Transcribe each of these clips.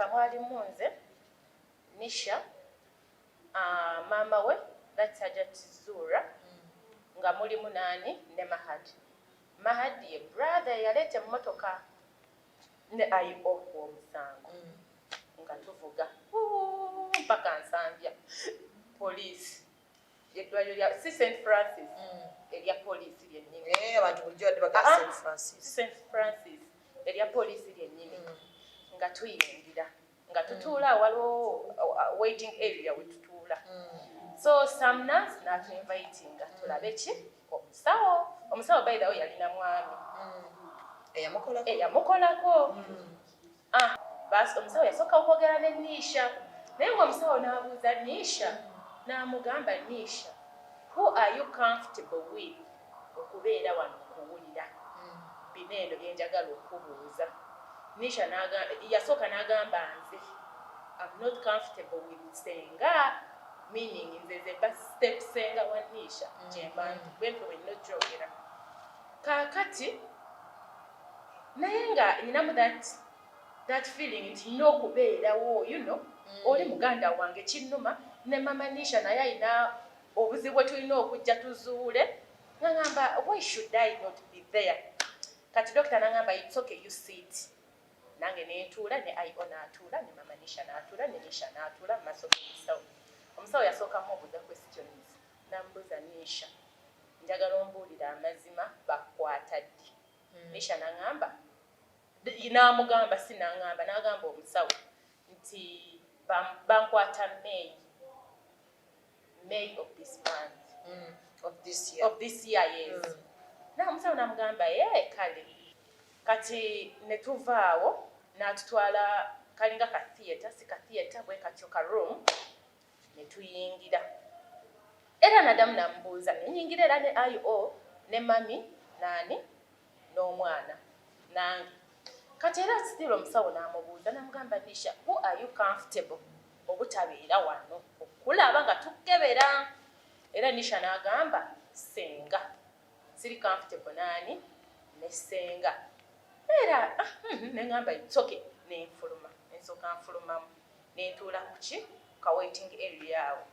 mmotoka mwali munze Nisha mama we that's Hajji Zura nga mulimu nani ne Mahadi ye brother yaleta mmotoka ne ayibo omusango nga tuvuga mpaka Nsambya police yeddwaliro lya St Francis erya police lyennyini abantu bulijjo baga St Francis erya police lyennyini nga tuyingira nga tutuula waliwo waiting area we tutuula so some nurse n'atu invitinga tulabe ki omusawo by the way yalina mwami eyamukolako basi omusawo yasooka okwogera ne Nisha naye ng'omusawo n'abuuza Nisha n'amugamba Nisha who are you comfortable with okubeera wano okuwulira bino eno byenjagala okubuuza Nisha yasooka n'agamba nze I'm not comfortable with Senga meaning nze ze step Senga wa Nisha gyembantu bwempe wenojjogera kaakati naye nga ninamu that feeling nti nina okubeerawo oli muganda wange kinnuma ne mama Nisha naye alina obuzibu bwe tulina okujja tuzuule ngamba why should I not be there kati doctor nangamba it's okay you sit nange netuula ne ayo n'atuula ne mama Nisha n'atuula ne Nisha n'atuula mu maaso g'omusawo omusawo yasookamu obuuza questions n'amubuuza Nisha njagala ombuulira amazima bakwata ddi Nisha n'angamba n'amugamba si n'angamba n'agamba omusawo nti bankwata May of this month of this year yes n'omusawo n'amugamba kale kati ne tuvaawo n'atutwala kalinga ka theatre si ka theatre bwe katyo ka room ne tuyingira era nadamu n'amubuuza nenyingira era ne IO ne mami nani n'omwana nange kati era still omusawo n'amubuuza n'amugamba Nisha who are you comfortable obutabeera wano okulaba nga tukebera era Nisha n'agamba Senga siri comfortable nani ne Senga era neŋŋamba it's okay nenfuluma ensooka nfulumamu nentuula kuki ka waiting area awo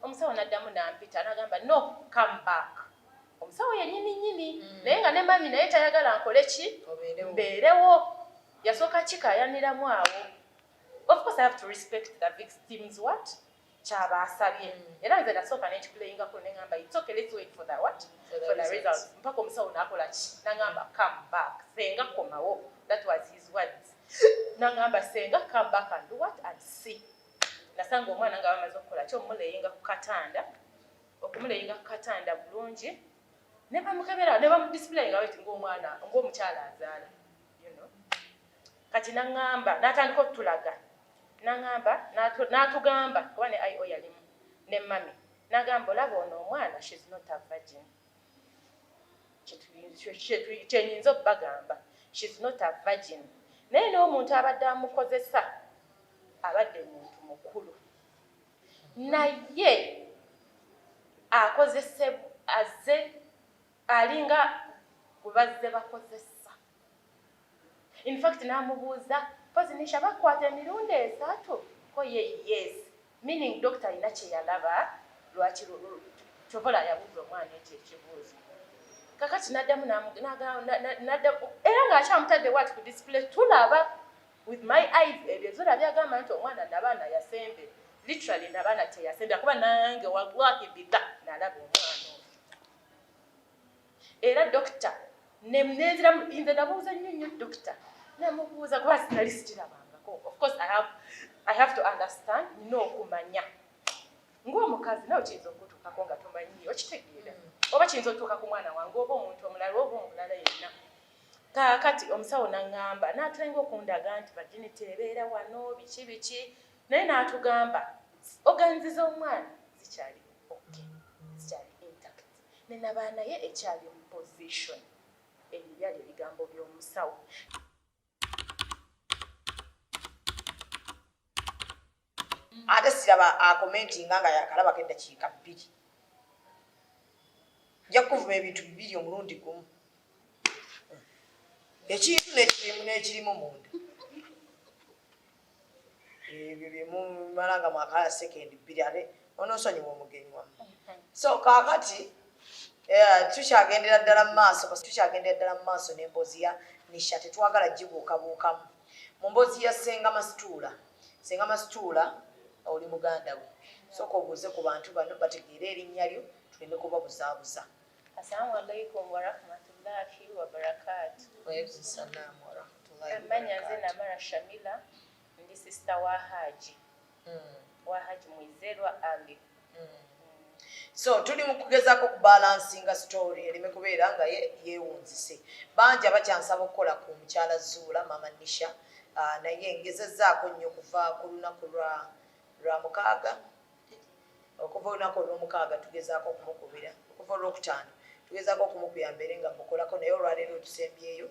omusawo n'addamu n'ampita n'agamba no come back omusawo yennyini naye nga ne mami naye tayagala nkole ki mbeerewo yasooka kikayaniramu awo of course I have to respect the victims what kyabaasabye era nze nasooka nekikulayingako neŋŋamba it's okay let's wait for the what for the results mpaka omusawo n'akola ki n'agamba come back Senga komawo that was his words n'agamba Senga come back and do what and see nasanga omwana nga bamaze okukola ki omuleyinga ku katanda bulungi ne bamukebera ne bamudisplay nga weti ng'omwana ng'omukyala azaala kati n'aŋŋamba n'atandika okutulaga n'aŋŋamba n'atugamba kuba ne IO yalimu ne mami n'agamba olaba ono omwana she's not a virgin kyenyinza okubagamba she's not a virgin naye n'omuntu abadde amukozesa abadde muntu mukulu naye akozese azze alinga bwebazze bakozesa in fact n'amubuuza pozi Nisha bakwata emirundi 3 ko yes meaning doctor alina kye yalaba lwaki kyobola yabuuza omwana ekyo ekibuuzo kakati n'addamu era ng'akyamutadde wati ku display tulaba with my eyes ebyo zula byagamba nti omwana nabaana yasembe literally nabaana teyasembe kuba nange wallahi bida nalaba omwana era doctor nenzira nze nabuuza nnyo doctor namubuuza kuba sinali sikirabangako of course I have to understand n'okumanya ng'omukazi nawe kiyinza okutuukako nga tomanyi okitegeera oba kiyinza otuuka ku mwana wange oba omuntu omulala oba omulala yenna kaakati omusawo n'aŋŋamba n'atulenga okundaga nti virginity ebeera wano biki naye n'atugamba oganziza omwana zikyali okay zikyali intact nenaba naye ekyali mu position ebyo byali ebigambo by'omusawo ate siraba akomentinga nga yakalabako eddakiika 2 nja kuvuma ebintu 2 omulundi gumu ekintu n'ekirimu munda bimumalanga mwakala sekendi bbiri ate onosonyiwa omugenyi wamu. So kaakati tukyagendera ddala mu maaso n'emboozi ya Nisha tetwagala gibuukabuukamu. Mu mboozi ya Senga Masituula oli muganda we. Sooka obuuze ku bantu bano bategeere erinnya lyo tuleme kubabuzaabuza. Assalamu alaikum wa rahmatullahi wa barakatuh. Wa alaikum salaam wa rahmatullahi wa Amanya nze Namara Shamila ndi sister wa Hajji. Wa Hajji Mwizelwa Ali. So tuli mu kugezaako kubalansinga story ereme kubeera nga yeewunzise. Bangi abakyansaba okukola ku mukyala Zuula Mama Nisha naye ngezezzaako nnyo okuva ku lunaku lwa mukaaga okuva olunaku olw'omukaaga tugezaako okumukubira okuva olwokutaano tugezaako okumukubira mbere nga mukolako naye olwaleero otusembyeyo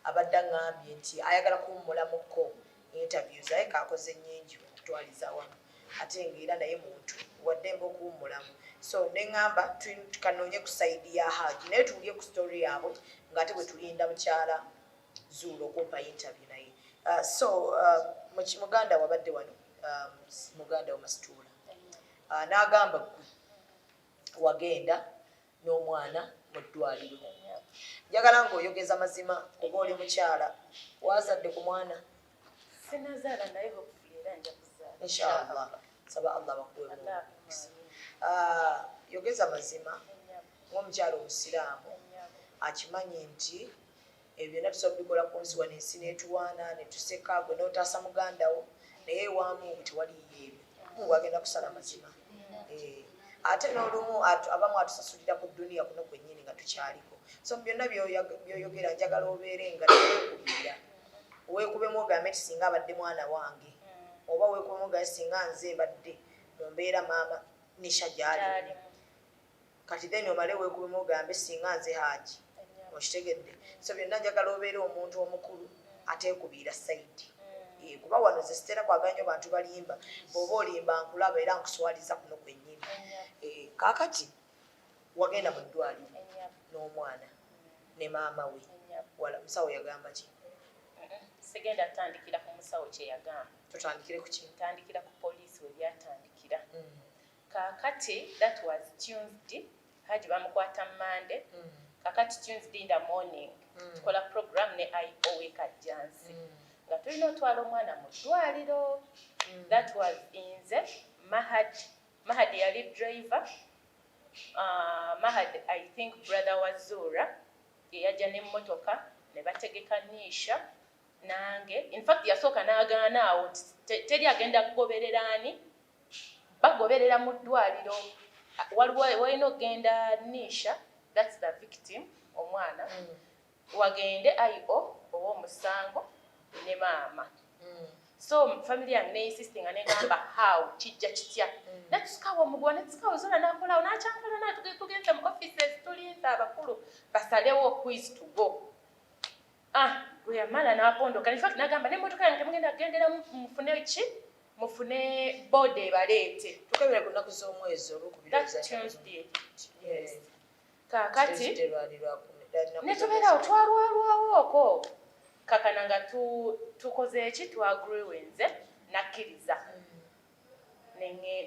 abadde aŋŋambye nti ayagala kuwummulamuko interviews aye kaakoze nnyingi okutwaliza wamu ate ng'era naye muntu waddembe okuwummulamu. So neŋŋamba tukanoonye ku sayidi ya Hajji naye tuwulye ku story yaabwe ng'ate bwe tulinda mukyala Zuula okumpa interview naye. So muganda wabadde wano muganda wa Masituula n'agamba ggwe wagenda n'omwana mu ddwaliro. Njagala ng'oyogeza mazima kuba oli mukyala wazadde ku mwana. Sinazaala naye hopefully era nja kuzaala. Inshallah. Saba Allah bakuwe mu. Yogeza mazima ng'omukyala omusiraamu akimanyi nti ebyo byonna tusobola bikola ku nsi wano ensi n'etuwaana ne tuseka gwe n'otaasa muganda wo naye ewaamu bwe tewaliyo ebyo wagenda kusala mazima. Ate n'olumu abamu atusasulira ku dduniya kuno kwennyini nga tukyaliko. So byonna by'oyogera njagala obeere nga teweekubira. Weekubemu ogambe nti singa abadde mwana wange oba weekubemu ogambe singa nze mbadde mu mbeera maama Nisha gy'ali. Kati then omale weekubemu ogambe singa nze Hajji. Okitegedde. So byonna njagala obeere omuntu omukulu ateekubiira sayidi. Kuba wano ze sitera kwaganya bantu balimba bw'oba olimba nkulaba era nkuswaliza kuno kwennyini. Kaakati wagenda mu ddwaliro n'omwana ne maama we wala musawo yagamba ki? Sigenda tandikira ku musawo kye yagamba. Tutandikire ku ki? Tandikira ku poliisi we byatandikira. Kaakati that was Tuesday. Hajji bamukwata Monday. Kakati Tuesday in the morning tukola program ne IO Kajjansi nga tulina otwala omwana mu ddwaliro. That was nze Mahad yali driver. Mahad I think brother wa Zuura yajja n'emmotoka ne bategeka Nisha nange. In fact yasooka n'agaana awo teri agenda kugoberera ani bagoberera mu ddwaliro. Waliwo walina okugenda Nisha, that's the victim omwana wagende IO ow'omusango ne maama. So family yange neinsistinga negamba how kijja kitya netusikawo omugwa netusikawo Zuula n'akolawo n'akyankala tugenze mu offices tulinza abakulu basalewo quiz to go. Bwe yamala n'apondoka. In fact n'agamba n'emmotoka yange temugenda kugendera mufune ki mufune board ebaleete tukebere ku nnaku z'omwezi olwokubiri. That's Tuesday. Yes. Kaakati netubeerawo twalwalwawo okwo kakana nga tukoze eki twagrewenze nakkiriza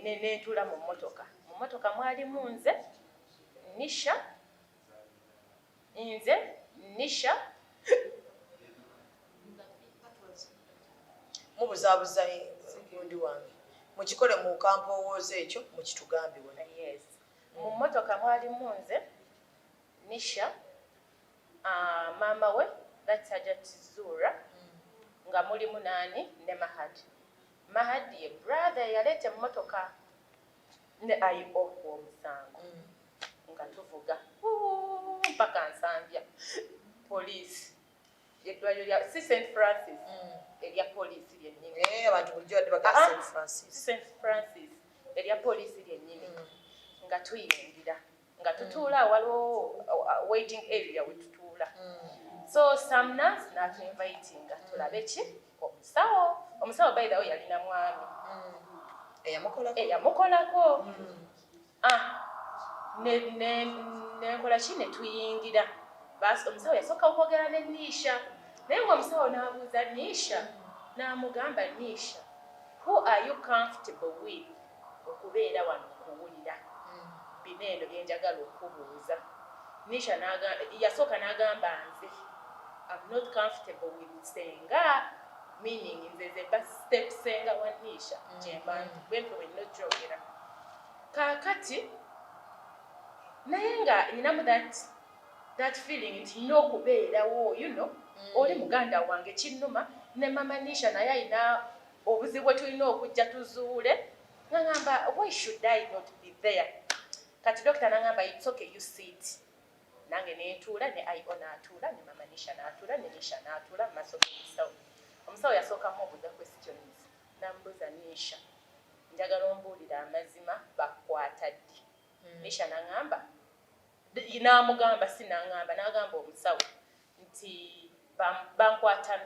netuula mu mmotoka. Mu mmotoka mwalimu nze Nisha mubuzaabuza gundi wange mukikole mu kampowooza ekyo mukitugambe wona. Yes. Mu mmotoka mwalimu nze Nisha maama we that's Hajji Zuura nga mulimu nani ne Mahad ye brother yaleeta emmotoka ne IO w'omusango nga tuvuga mpaka Nsambya poliisi eddwaliro lya St. Francis erya poliisi lyennyini. Abantu bulijjo badde baga St. Francis erya poliisi lyennyini nga tuyingira nga tutuula waliwo waiting area we tutuula. So some nurse n'atuinvitinga tulabe ki omusawo by the way yalina mwami eyamukolako. Nenkola ki ne tuyingira. Omusawo yasooka okwogera ne Nisha naye ng'omusawo n'abuuza Nisha n'amugamba Nisha who are you comfortable with okubeera wano okuwulira bino eno byenjagala okubuuza. Nisha yasooka n'agamba nze I'm not comfortable with Senga, meaning nze ze step Senga wa Nisha gyembantu bwempe wenojjogera kaakati naye nga ninamu that feeling nti nina okubeerawo oli muganda wange kinnuma ne mama Nisha naye alina obuzibu bwe tulina okujja tuzuule ngamba why should I not be there. Kati dokita nangamba it's okay you sit. Nange neetuula ne Ayo n'atuula ne mama Nisha n'atuula ne Nisha n'atuula mu maaso g'omusawo. Omusawo yasookamu obuuza questions n'amubuuza Nisha njagala ombuulira amazima bakwata ddi. Nisha n'angamba n'amugamba si n'angamba n'agamba omusawo nti bankwata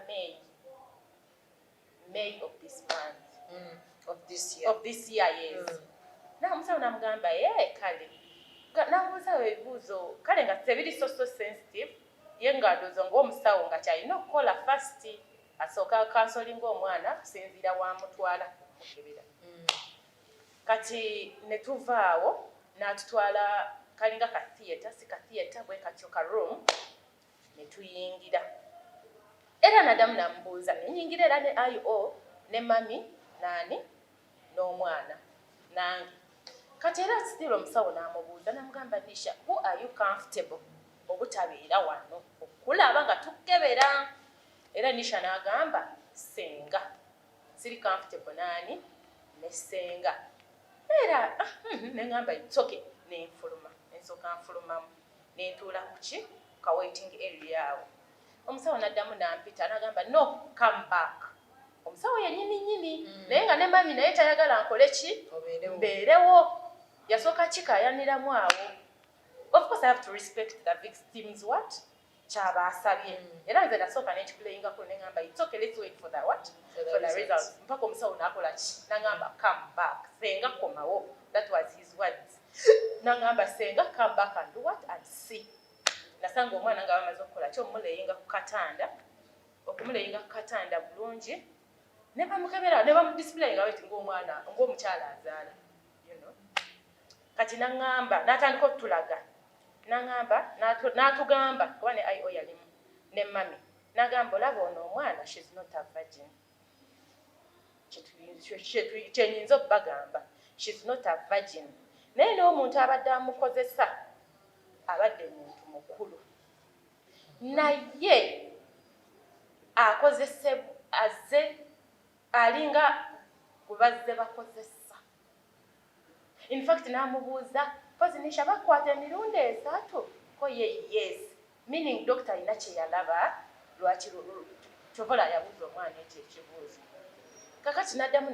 May of this month. Of this year, yes. Omusawo n'amugamba kale n'amubuuzawo ebibuuzo kale nga tebiri so sensitive ye nga ndowooza ng'omusawo nga kyalina okukola first asooka kansolinga omwana kusinziira wamutwala mukebera. Kati ne tuvaawo n'atutwala kalinga ka theatre si ka theatre bwe katyo ka room ne tuyingira era nadamu namubuuza nenyingira era ne Ayo ne mami nani n'omwana nange. Kati era still omusawo n'amubuuza n'amugamba Nisha who are you comfortable obutabeera wano okulaba nga tukebera. Era Nisha n'agamba Senga siri comfortable nani ne Senga. Era neŋŋamba it's okay nenfuluma ensooka nfulumamu nentuula kuki ka waiting area awo. Omusawo n'addamu n'ampita n'agamba no come back. Omusawo yennyini naye nga ne mami naye tayagala nkole ki mbeerewo yasooka kikayaniramu awo. Of course I have to respect the victims what kyabaasabye era nze nasooka nekiplayingako neŋŋamba it's okay let's wait for the what for the results mpaka omusawo n'akola ki n'aŋŋamba come back Senga komawo. That was his words. N'aŋŋamba Senga come back and do what and see. Nasanga omwana nga bamaze okukola ki omuleyinga ku katanda okumuleyinga ku katanda bulungi ne bamukebera ne bamudisplay nga bweti ng'omwana ng'omukyala azaala kati n'aŋŋamba n'atandika okutulaga n'aŋŋamba n'atugamba kuba ne Ayo yalimu ne mami n'agamba olaba ono omwana she's not a virgin. Kyenyinza okubagamba she's not a virgin naye n'omuntu abadde amukozesa abadde muntu mukulu naye akozese azze alinga bwe bazze bakozesa. In fact n'amubuuza pozi Nisha bakwata emirundi esatu ko ye yes meaning doctor alina kye yalaba lwaki kyovola yabuuza omwana ekyo ekibuuzo. Kakati n'addamu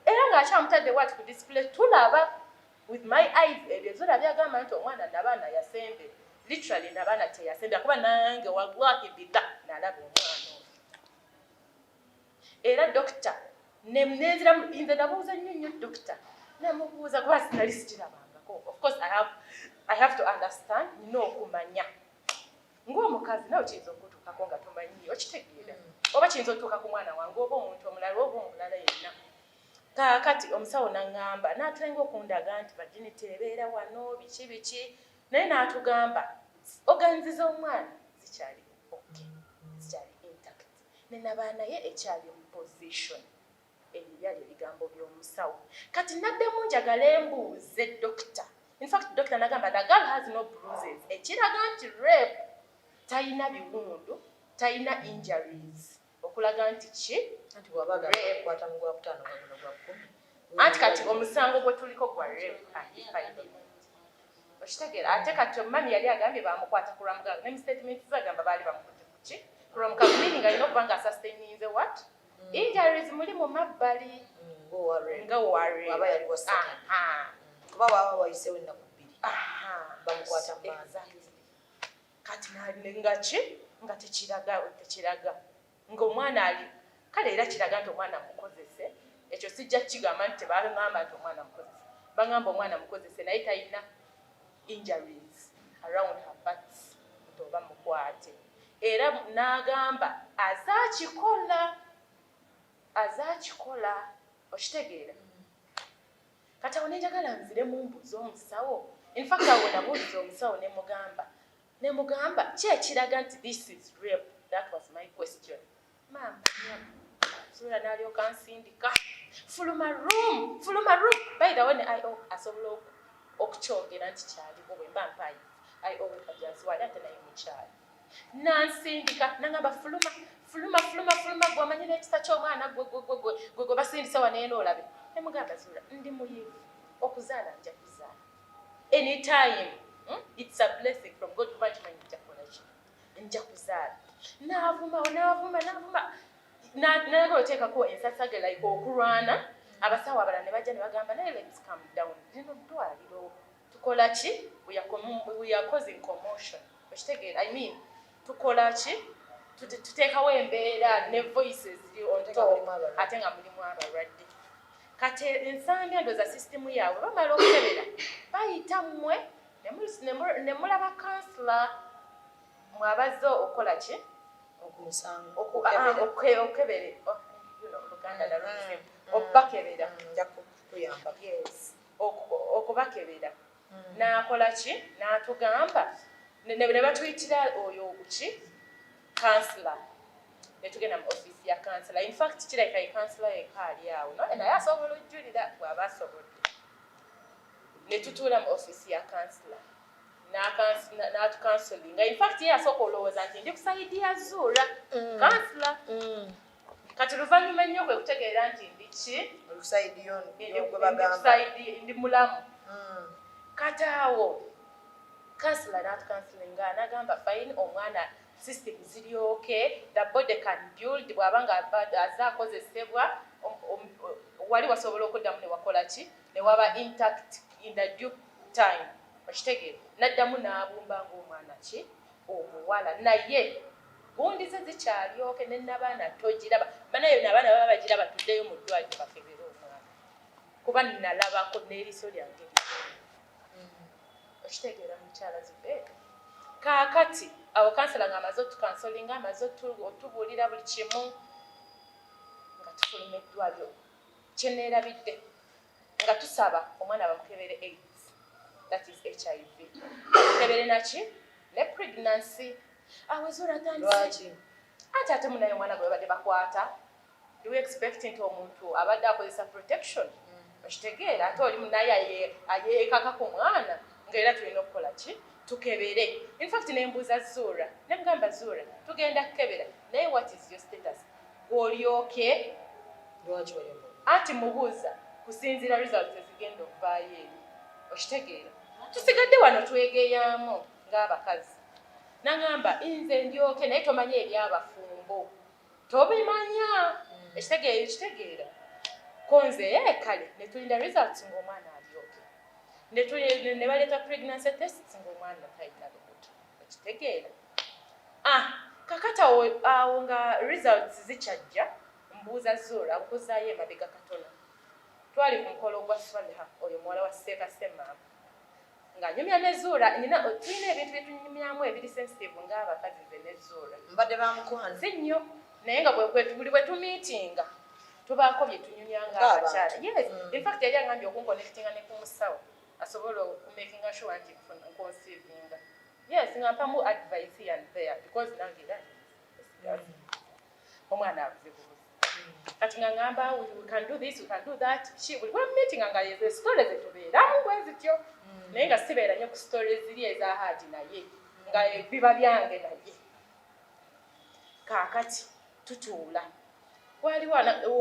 era ng'akyamutadde wati ku display tulaba with my eyes ebyo zola byagamba nti omwana nabaana yasembe literally nabaana teyasembe akuba nange wallahi bida nalaba omwana oyo. Era doctor nenzira nze nabuuza nnyo doctor namubuuza kuba sinali sikirabangako. Of course I have to understand nina okumanya ng'omukazi nawe kiyinza okutuukako nga tomanyi okitegeera oba kiyinza otuuka ku mwana wange oba omuntu omulala oba omulala yenna. Kaakati omusawo n'aŋŋamba n'atulenga okundaga nti virginity ebeera wano biki naye n'atugamba oganziza omwana zikyali okay zikyali intact nenaba naye ekyali mu position ebyo byali ebigambo by'omusawo. Kati n'addamu njagala embuuze doctor. In fact doctor n'agamba the girl has no bruises ekiraga nti rape talina biwundu talina injuries okulaga nti ki anti bw'abakwata mu gwakutaano gwaguno gwa 10 anti kati omusango gwe tuliko gwa rape andifaide okitegeera ate kati mami yali agambye bamukwata ku lwamukaga ne mu statement zagamba baali bamukutte ku ki ku lwamukaga meaning alina okuba nga sustaininze what injuries muli mu mabbali nga ware aba yali wasaka kuba baba wayisewo ennaku 2 bamukwata mu kati nga tekiraga ng'omwana ali kale era kiraga nti omwana mukozese ekyo sijja kigamba nti tebaŋŋamba nti omwana mukozese baŋŋamba omwana mukozese naye talina injuries around her parts nti oba mukwate era n'agamba azaakikola azakikola okitegeera kati awo nenjagala nzire mu mbuzi omusawo in fact awo nabuuliza omusawo nemugamba ki ekiraga nti this is rape. That was my question. Mama Zula n'alyoka nsindika fuluma room by the way ne IO asobola okukyogera nti kyaliwo bwe mba mpayi IO wekajazi wali ate naye mukyali nansindika nangamba fuluma gwamanyira ekisa ky'omwana gwe basindisa waneeno olabe nemugamba Zula ndi muyivu okuzaala nja kuzaala anytime it's a blessing from God kuba nkimanyi nja kuzaala naavuma naye oteekako ensasage like okulwana abasawo abalala ne bajja ne bagamba naye let's calm down lino ddwaliro tukola ki we are causing commotion okitegeera I mean tukola ki tuteekawo embeera ne voices on top ate nga mulimu abalwadde kati ensambi ndooza sisitemu yaabwe bamala okukebera bayita mmwe ne mulaba kansula mwabazze okukola ki okukebere okubakebera okubakebera n'akola ki n'atugamba ne batuyitira oyo ki kansula ne tugenda mu ofiisi ya kansula in fact kireka ye kansula yekaali awo naye asobola ojjulira bw'aba asobodde ne tutuula mu ofiisi ya kansula n'atukansulinga in fact ye asooka olowooza nti ndi kusaidiya Zuura kansula kati luvannyuma nnyo kwe kutegeera nti ndi ki ndi mulamu kati awo kansula n'atukansulinga n'agamba fine omwana system ziri okay the body can build bw'aba nga azze akozesebwa wali wasobola okuddamu ne wakola ki ne waba intact in the due time okitegeera n'addamu n'abumba ng'omwana ki omuwala naye gundi ze zikyali okay ne n'abaana togiraba banayo n'abaana baba bagiraba tuddeyo mu ddwaliro bakebere omwana kuba nalabako n'eriiso lyange okitegeera mukyala zibeeka kaakati awo kansala ng'amaze otukansolinga amaze otubuulira buli kimu nga tufuluma eddwaliro kyeneerabidde nga tusaba omwana bamukebere AIDS that is HIV mukebere naki ne pregnancy awo Zuura atandise ate ate munaye omwana gwe babadde bakwata do we expect nti omuntu abadde akozesa protection okitegeera ate oli munaye ayeekaka ku mwana ng'era tulina okukola ki tukebere in fact nembuuza Zuura nemugamba Zuura tugenda kukebera naye what is your status oli okay ati mubuuza kusinziira results ezigenda okuvaayo eri okitegeera tusigadde wano twegeeyaamu ng'abakazi nangamba nze ndi okay naye tomanye ebyabafumbo tobimanya ekitegeera konze kale ne tulinda results ng'omwana ali okay ne baleeta pregnancy tests ng'omwana talina lubuto okitegeera kakati awo nga results zikyajja mbuuza Zuura okuzaayo emabega katono twali ku mukolo gwa Swaliha oyo muwala wa Seeka Semaama nga nyumya ne Zuura tulina ebintu bye tunyumyamu ebiri sensitive ng'abakazi ze ne Zuura mbadde bamukwana si nnyo naye nga buli bwe tumiitinga tubaako bye tunyumya ng'abakyala yes in fact yali angambye okunkonekitinga ne ku musawo asobola okumakinga sure nti nkonsiivinga yes nga mpamu advice here and there because nange era omwana avuze bubuzi kati nga ngamba we can do this we can do that buli bwe meeting nga yezo stories etubeeramu bwe zityo naye nga sibeera nnyo ku stories ziri eza Hajji naye nga biba byange naye kaakati tutuula waliwo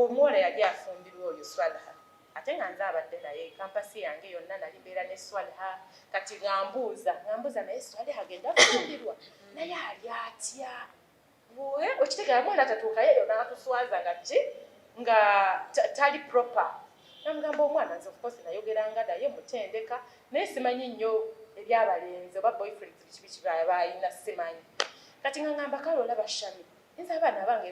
omuwala yali afumbirwa oyo Swaliha ate nga nze abadde naye kampasi yange yonna nali mbeera ne Swaliha kati ngambuuza naye Swaliha agenda afumbirwa naye ali atya okitegeera mwana tatuukayo eyo n'atuswaza nga ki nga tali proper namugamba omwana nze of course nayogeranga naye mutendeka naye simanyi nnyo ebyabalenzi oba boyfriends biki bayina simanyi kati nga ngamba kale olaba Shami nze abaana abange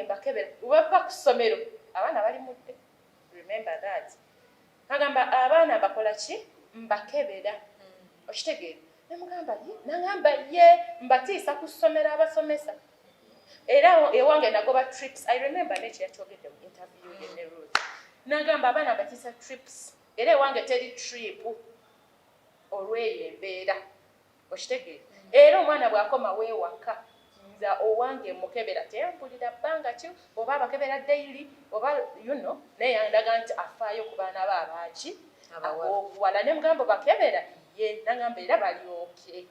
mbakebera webava ku ssomero abaana bali mudde remember that agamba abaana bakola ki mbakebera okitegeera nangamba ye mbatiisa ku ssomero abasomesa Era ewange nagoba trips. I remember nechi yakyogedde mu interview ye ne Ruth. Nagamba abaana batisa trips. Era ewange teri trip olweyo embeera. Okitegeera. Era omwana bw'akoma weewaka nza owange mukebera tempulira bbanga ki oba abakebera daily oba naye yandaga nti afaayo ku baana be abaaki abawala ne mugamba bakebera ye nagamba era bali okay.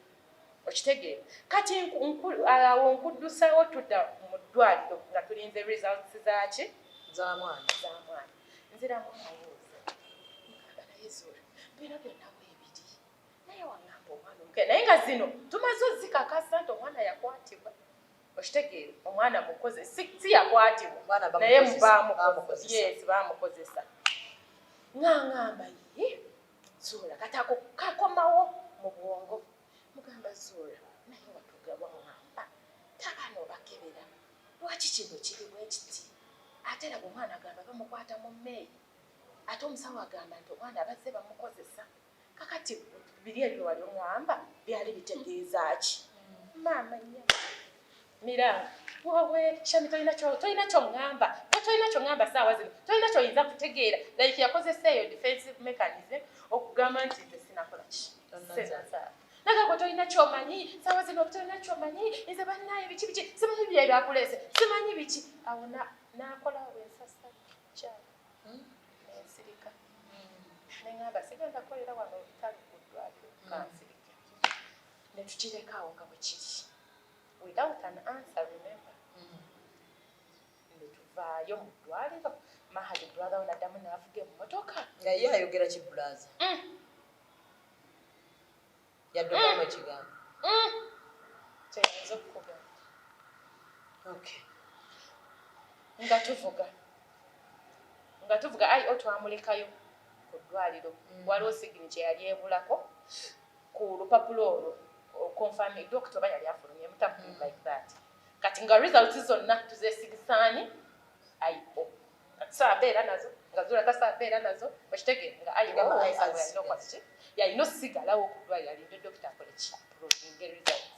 Okitegeera. Kati awo nkuddusawo tudda mu ddwaliro nga tulinze results zaaki z'amwana. Nziramu amubuuza mugamba naye Zuula bino byonna weebiri naye wangamba omwana omuke naye nga zino tumaze ozikakasa nti omwana yakwatibwa. Okitegeera omwana mukoze si yakwatibwa naye bamukozesa. Ngamba ye Zuula katako kakomawo mu bwongo. Mugamba Zuula naye watugaba mwamba tabano bakebera lwaki kino kiri bwe kiti ate era omwana agamba bamukwata mu mmeeyi ate omusawo agamba nti omwana abazze bamukozesa kakati biri ebyo wali oŋŋamba byali bitegeeza ki maama nnyo Miranga wowe shami tolina ky'oŋŋamba tolina ky'oŋŋamba saawa zino tolina ky'oyinza kutegeera like yakozesa eyo defensive mechanism okugamba nti nze sinakola ki nagako tolina ky'omanyi saawa zino tolina ky'omanyi nze bannaye biki simanyi bye byakuleese simanyi biki awo n'akola wensasa kyala nensirika neŋŋamba sigenda kukolera wano olutalo ku ddwaliro kansirike ne tukirekawo nga bwe kiri without an answer remember ne tuvaayo mu ddwaliro Mahadi brother onaddamu n'avuga emmotoka nga ye ayogera ki bulaza yaddukamu ekigambo kyeyinza okukugamba okay nga tuvuga ayi twamulekayo ku ddwaliro waliwo signature yali ebulako ku lupapula olwo confirming doctor ba yali afulumye something like that kati nga results zonna tuzesigisaani ayo sabeera nazo nga Zuula tasabeera nazo okitegeera nga ayo yalina osigalawo ku ddwaliro alinde doctor akole ki results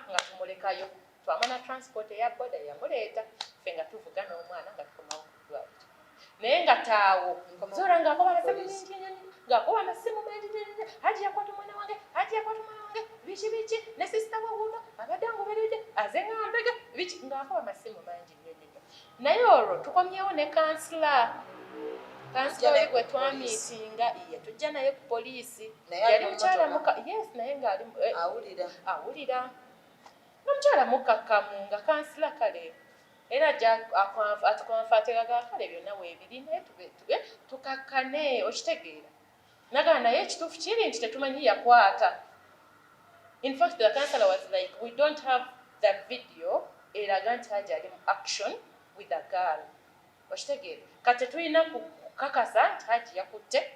nga tumulekayo twamana transport eya boda yamuleeta ffe nga tuvuga n'omwana nga tukomawo ku ddwaliro naye nga taawo Zuula ng'akuba amasimu mangi Hajji yakwata omwana wange biki ne sisita wawuno abadde angoberedde aze ngambega biki ng'akuba amasimu mangi nnyo naye olwo tukomyewo ne kansila we gwe twamiitinga tujja naye ku poliisi yali mukyala naye ng'ali awulira n'omukyala mukakkamu nga kansila kale era atukonfaatiraga kale byonna weebiri naye tube tukakkane okitegeera nagana naye ekituufu kiri nti tetumanyi yakwata. In fact the counselor was like we don't have the video eraga nti Hajji ali mu action with a girl okitegeera kati tulina kukakasa nti Hajji yakutte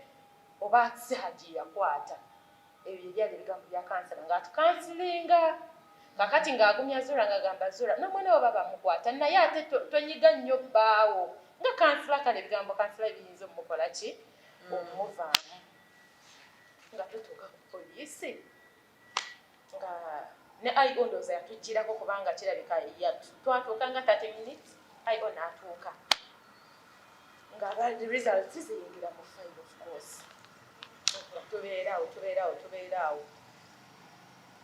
oba si Hajji yakwata ebyo byali ebigambo bya kansala ng'atukansilinga kakati ng'agumya Zuula ng'agamba Zuula n'omwana we baba mukwata naye ate tonyiga nnyo bbaawo nga kansala kale ebigambo kansala biyinza omukola ki omuvaamu nga tutuuka ku poliisi nga ne IO ndowooza yatugirako kubanga kirabika twatuuka nga 30 minutes IO n'atuuka nga results ziyingira mu file of course tubeeraawo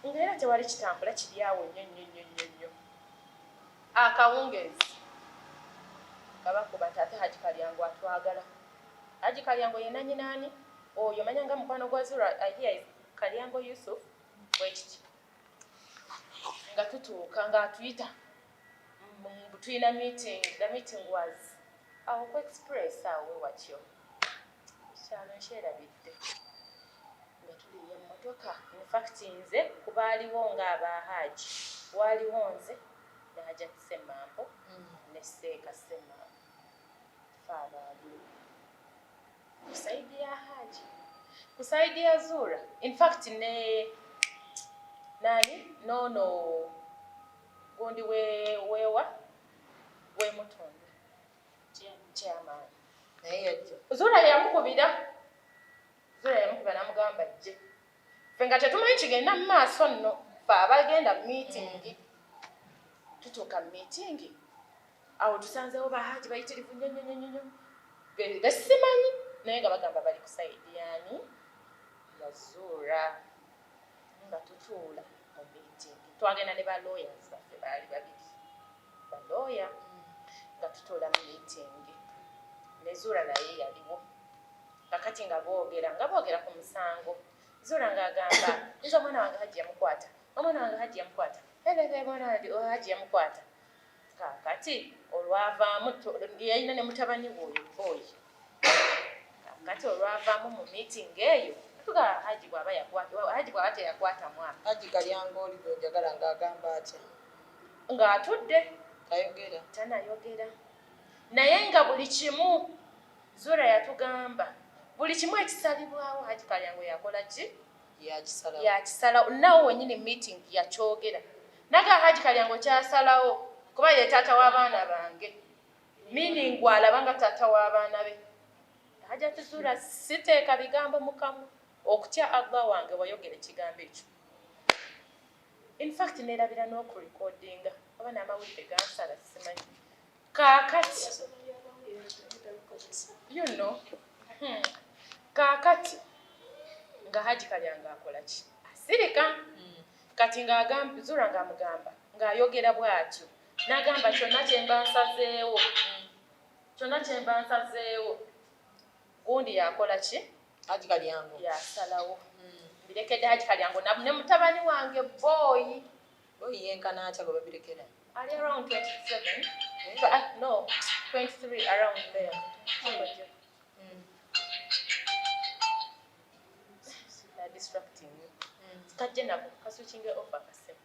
ng'era tewali kitambula kiri awo nnyo akawungeezi kabakuba nti ate Hajji Kalyango atwagala Hajji Kalyango ye nanyinaani oyo manya nga mukwano gwa Zuula here Kalyango Yusuf bwekiti nga tutuuka ng'atuyita tulina meeting the meeting was awo ku express awo watyo kyalo nkyerabidde nga tuliyo emmotoka in fact nze kubaaliwo ng'aba Hajji waliwo nze ne Hajji Ssemambo ne Senga Ssemambo faabaaliwo kusaidi ya Hajji kusaidi ya Zuula in fact ne nono gundi wewa Mutonde chairman Zuula yamukubira n'amugamba jje ffe nga tetumanyi kigenda mu maaso nno fe abagenda meeting tutuuka mu meeting awo tusanzeewo bahaji bayitirivu nnyo besimanyi naye nga bagamba bali ku sayidi yani yazuura nga tutuula mu meeting twagenda ne ba lawyers baffe baali babiri ba lawyer nga tutuula mu meeting ne Zuura naye yaliwo kakati nga boogera ku musango Zuura ng'agamba nze omwana wange Hajji yamukwata omwana wange Hajji yamukwata mwana wange Hajji yamukwata kakati olwavaamu yalina ne mutabani oyo kakati olwavaamu mu meeting eyo tuga Hajji bw'aba teyakwata mwana Hajji Kalyanga oli gwe njagala ng'agamba atya ng'atudde tanayogera naye nga buli kimu Zuura yatugamba buli kimu ekisalibwawo Hajji Kalyanga yakola ki yakisalawo nawo wennyini meeting yakyogera naga Hajji Kalyanga kyasalawo kuba ye taata w'abaana bange meaning alabanga taata w'abaana be Hajji ati Zuura siteeka bigambo mu kamwa okutya Allah wange wayogera ekigambo ekyo in fact neerabira n'okurecordinga oba n'amawulire gansala simanyi kaakati kaakati nga Hajji Kalyanga akola ki asirika kati ng'agamba Zuura ng'amugamba ng'ayogera bw'atyo n'agamba kyonna kye mba nsazeewo gundi yakola ki Hajji Kalyanga yasalawo birekedde Hajji Kalyanga ne mutabani wange boy yenkana atya gwe babirekera ali around 27 no 23 around there distracting you kajje nako kaswitchinge offer kasema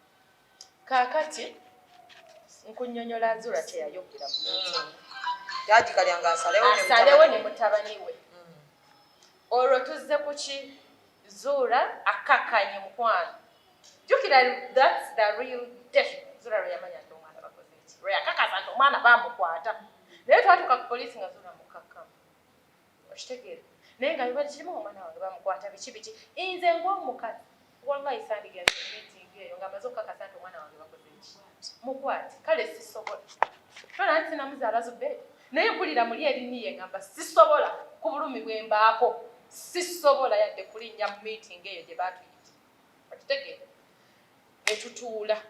kakati nkunnyonnyola Zuura teyayogera mu meeting Hajji Kalyanga asalewo ne mutabani we olwo tuzze ku ki Zuura akakanye mukwano jukira that's the real death Zuura lwe yamanya nti omwana bakoze eki lwe yakakasa nti omwana bamukwata naye twatuuka ku poliisi nga Zuura mukakamu okitegeera naye nga bibali kirimu omwana wange bamukwata biki nze ng'omukazi wallahi sandigenze meeting eyo nga amaze okukakasa nti omwana wange bakoze eki mukwate kale sisobola tona nti sinamuzaala Zubeedi naye mpulira muli erinniye ngamba sisobola ku bulumi bwe mbaako sisobola yadde kulinnya mu meeting eyo gye baatuyita okitegeera ne tutuula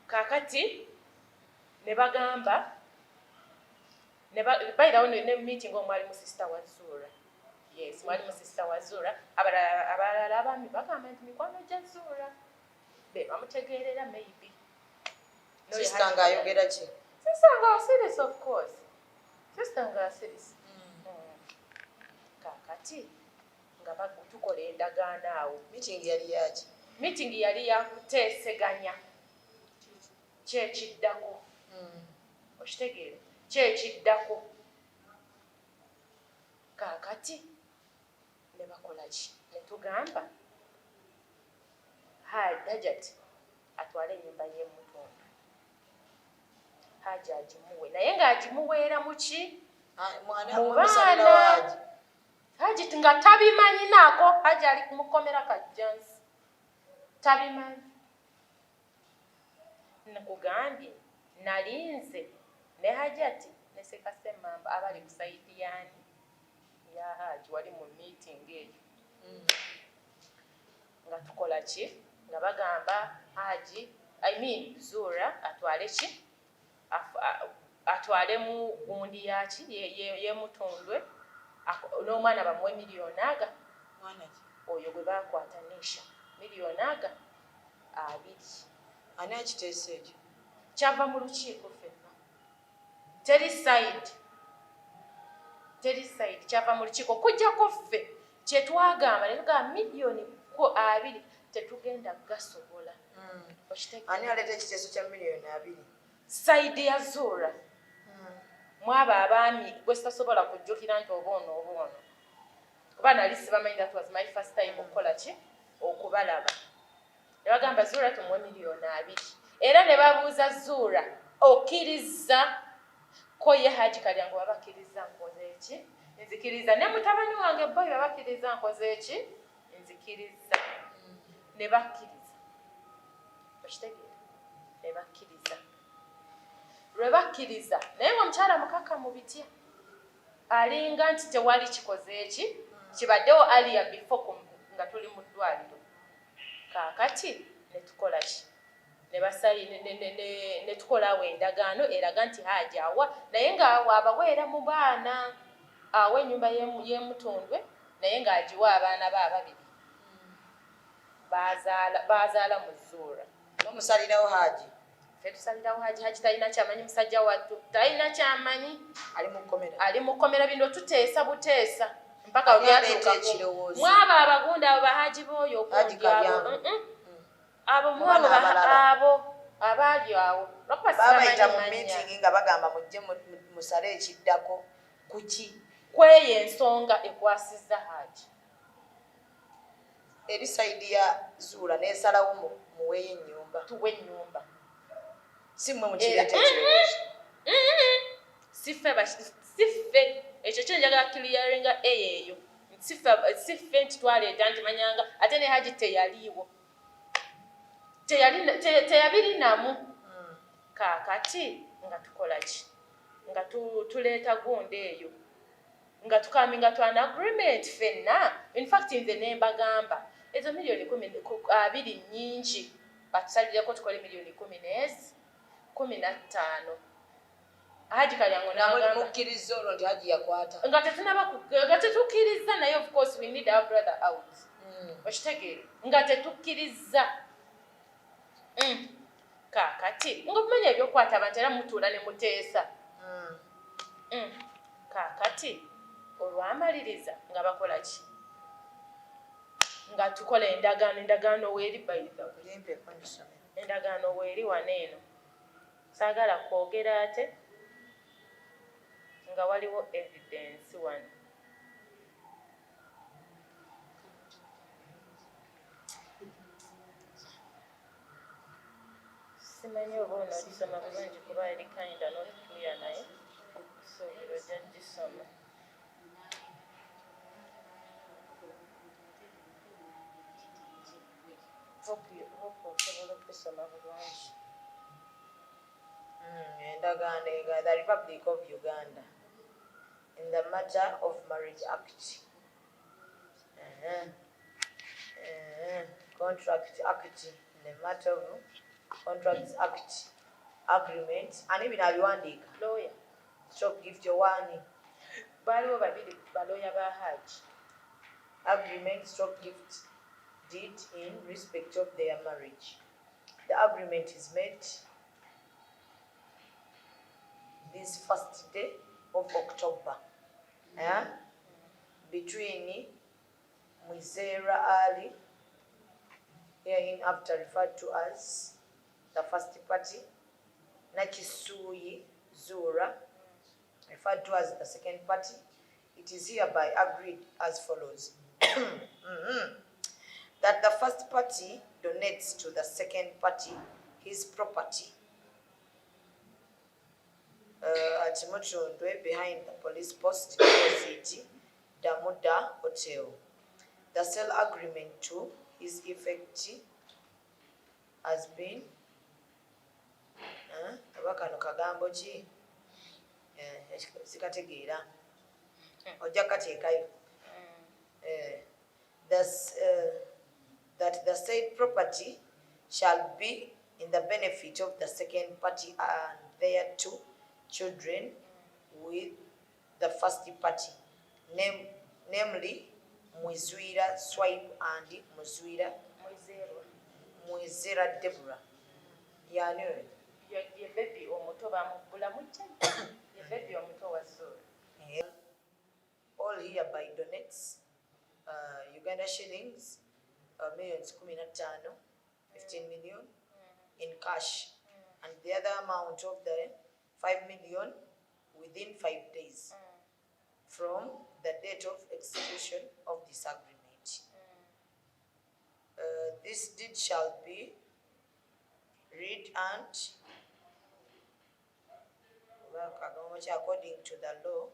kaakati ne bagamba bayirawo ne meeting omwalimu sister wa Zuura yes mwalimu sister wa Zuura abalala abaami bagamba nti mikwano gya Zuura be bamutegeerera maybe sister ng'ayogera ki sister nga serious of course sister nga serious kakati nga tukola endagaano awo meeting yali yaki meeting yali yakuteeseganya kyekiddako okitegeera kyekiddako kakati ne bakola ki ne tugamba Hajjati atwale ennyumba y'emutundu Hajji agimuwe naye ng'agimuweera mu ki mu baana Hajji nga tabimanyi naako Hajji ali kumukomera kajjansi tabimanyi nkugambye nalinze ne Hajjati ne Ssekasemmamba abali ku sayidi yani ya Hajji wali mu meeting eyo nga tukola ki nga bagamba Hajji Zuura atwale ki atwale mu gundi yaki yemutundwe n'omwana bamuwe miliyoni aga oyo gwe bakwata Nisha miliyoni aga 2 ani akiteesa ekyo kyava mu lukiiko ffenna teri side kyava mu lukiiko kujjako ffe kyetwagamba ne tugamba miliyoni 2 tetugenda gasobola ani aleeta ekiteeso kya miliyoni 2 side ya Zuura mwaba abaami gwe sitasobola kujjukira nti oboono kuba nali sibamanyi that was my first time okukola ki okubalaba ne bagamba Zuura tumuwe miliyoni 2 era ne babuuza Zuura okkiriza ko ye Hajji Kalyanga wabakkiriza nkoze eki nzikiriza ne mutabani wange boy wabakkiriza nkoze eki nzikiriza ne bakkiriza okitegeera ne bakkiriza. Lwe bakkiriza naye omukyala mukakamu bitya alinga nti tewali kikoze eki kibaddewo aliya before nga tuli mu ddwaliro. Kaakati ne tukola ki ne tukolawo endagaano eraga nti Hajji awa naye ng'awo abaweera mu baana awa ennyumba y'emutundwe naye ng'agiwa abaana be ababiri bazaala mu Zuura. N'omusalirawo Hajji? Ffe tusalirawo Hajji talina kyamanyi musajja wattu talina kyamanyi ali mu kkomera bino tuteesa buteesa mpaka byatuukako mwabo abagunda abo Bahajji b'oyo okundi abo abaali awo babayita mu meeting nga bagamba mujje musale ekiddako kuki kweyo ensonga ekwasizza Hajji eri sayidi ya Zuura n'esalawo muweeyo ennyumba. Tuwe ennyumba si mmwe mukireeta ekirowoozo? Siffe ekyo kyo njagala kiriyaringa eyo siffe nti twaleeta nti manyanga ate ne Hajji teyaliiwo teyabirinamu. Kaakati nga tukola ki nga tuleeta gundi eyo nga tukaminga twana agreement ffenna. In fact nze ne mbagamba ezo miliyoni 20 nnyingi batusalireko tukole miliyoni 15. Hajji Kalyango mukkiriza olwo nti Hajji yakwata nga tetukkiriza naye of course we need our brother out. Okitegeere nga tetukkiriza. Kaakati nga kumanya ebyokwata abantu era mutuula ne muteesa. Kaakati olwamaliriza nga bakola ki nga tukola endagaano weeri bayiza endagaano weeri waneeno saagala kwogera ate nga waliwo evidence wano. Simanyi oba onagisoma bulungi kuba eri kinda not clear naye kusuubira ojja gisoma. Hope osobola okusoma bulungi. Endagaano the Republic of Uganda in the matter of Marriage Act, Contract Act in the matter of Contracts Act, Agreement, and even abiwandiika Lawyer stroke gift owani baaliwo babiri balooya ba Hajji. Agreement stroke gift deed in respect of their marriage. The agreement is made this first day of October between Mwizera Ali, hereinafter referred to as the first party, Nakisuyi Zuura, referred to as the second party. It is hereby agreed as follows. That the first party donates to the second party his property at Mutundwe behind the police post opposite Damuda Hotel. The sale agreement to his effect has been abakano kagambo ki sikategeera ojja kateekayo that the said property shall be in the benefit of the second party and their 2 children with the first party, namely Mwizera Swipe and Mwizera Deborah. Yani ye baby omuto bamugula mujja ye baby omuto wa Zuura. All hereby donates Uganda shillings millions 15 million in cash, and the other amount of the 5 million within 5 days from the date of execution of this agreement. This deed shall be read and according to the law.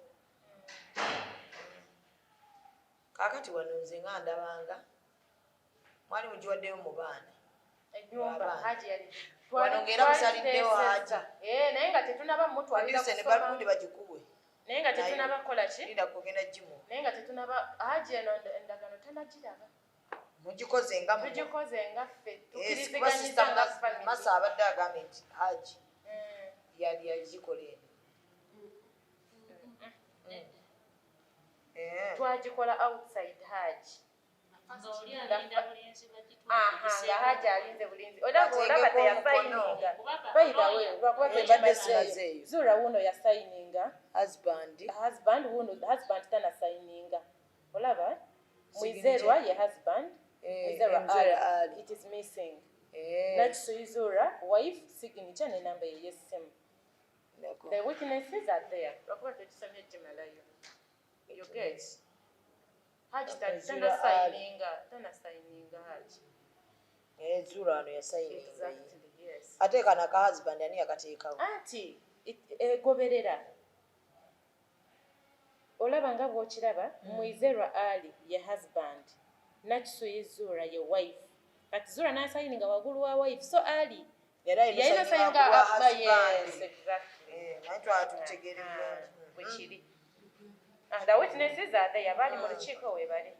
Kakati wano nze nga ndabanga mwali mugiwaddeyo mu baana ennyumba Hajji yali wano ngera musaliddewo Hajji naye nga tetunaba mutwalira kusoma ne balundi bagikuwe naye nga tetunaba kola ki linda kugenda jimu naye nga tetunaba Hajji eno endagano tanagiraba mugikoze nga ffe tukiriziganyiza nga family masa abadde agambe nti Hajji yali yagikola eno twagikola outside Hajji nga Hajji alinze bulinzi olaba teyasayininga Zura wuno yasayininga husband husband tanasayininga olaba Mwizerwa ye husband Mwizerwa Ali it is missing Nakisuyi Zura wife signature ne number ye yesimu the witnesses are there lwakuba tetusamye ejimalayo you get Hajji tanasayininga Hajji Zura ano yasayininga exactly yes ate kana ka husband ani yakateekawo anti egoberera olaba nga bw'okiraba Mwizerwa Ali ye husband Nakisuyi Zura ye wife kati Zura n'asayininga waggulu wa wife so Ali yalina sayinga yes exactly naye twatutegeere bwekiri the witnesses are there bali mu lukiiko we bali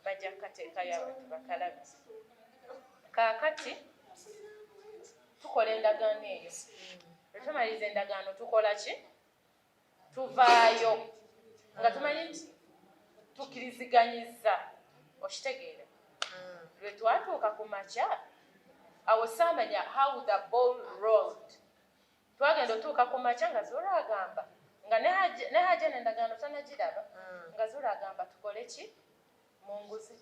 bajja kukateeka y'abantu bakalabi kaakati tukola endagaano eyo lwetumaliriza endagaano tukola ki tuvaayo nga tumanyi nti tukiriziganyiza okitegeera lwe twatuuka ku makya awo saamanya how the ball rolled twagenda otuuka ku makya nga Zura agamba nga ne Hajji n'endagaano tanagiraba nga Zura agamba tukole ki munguzi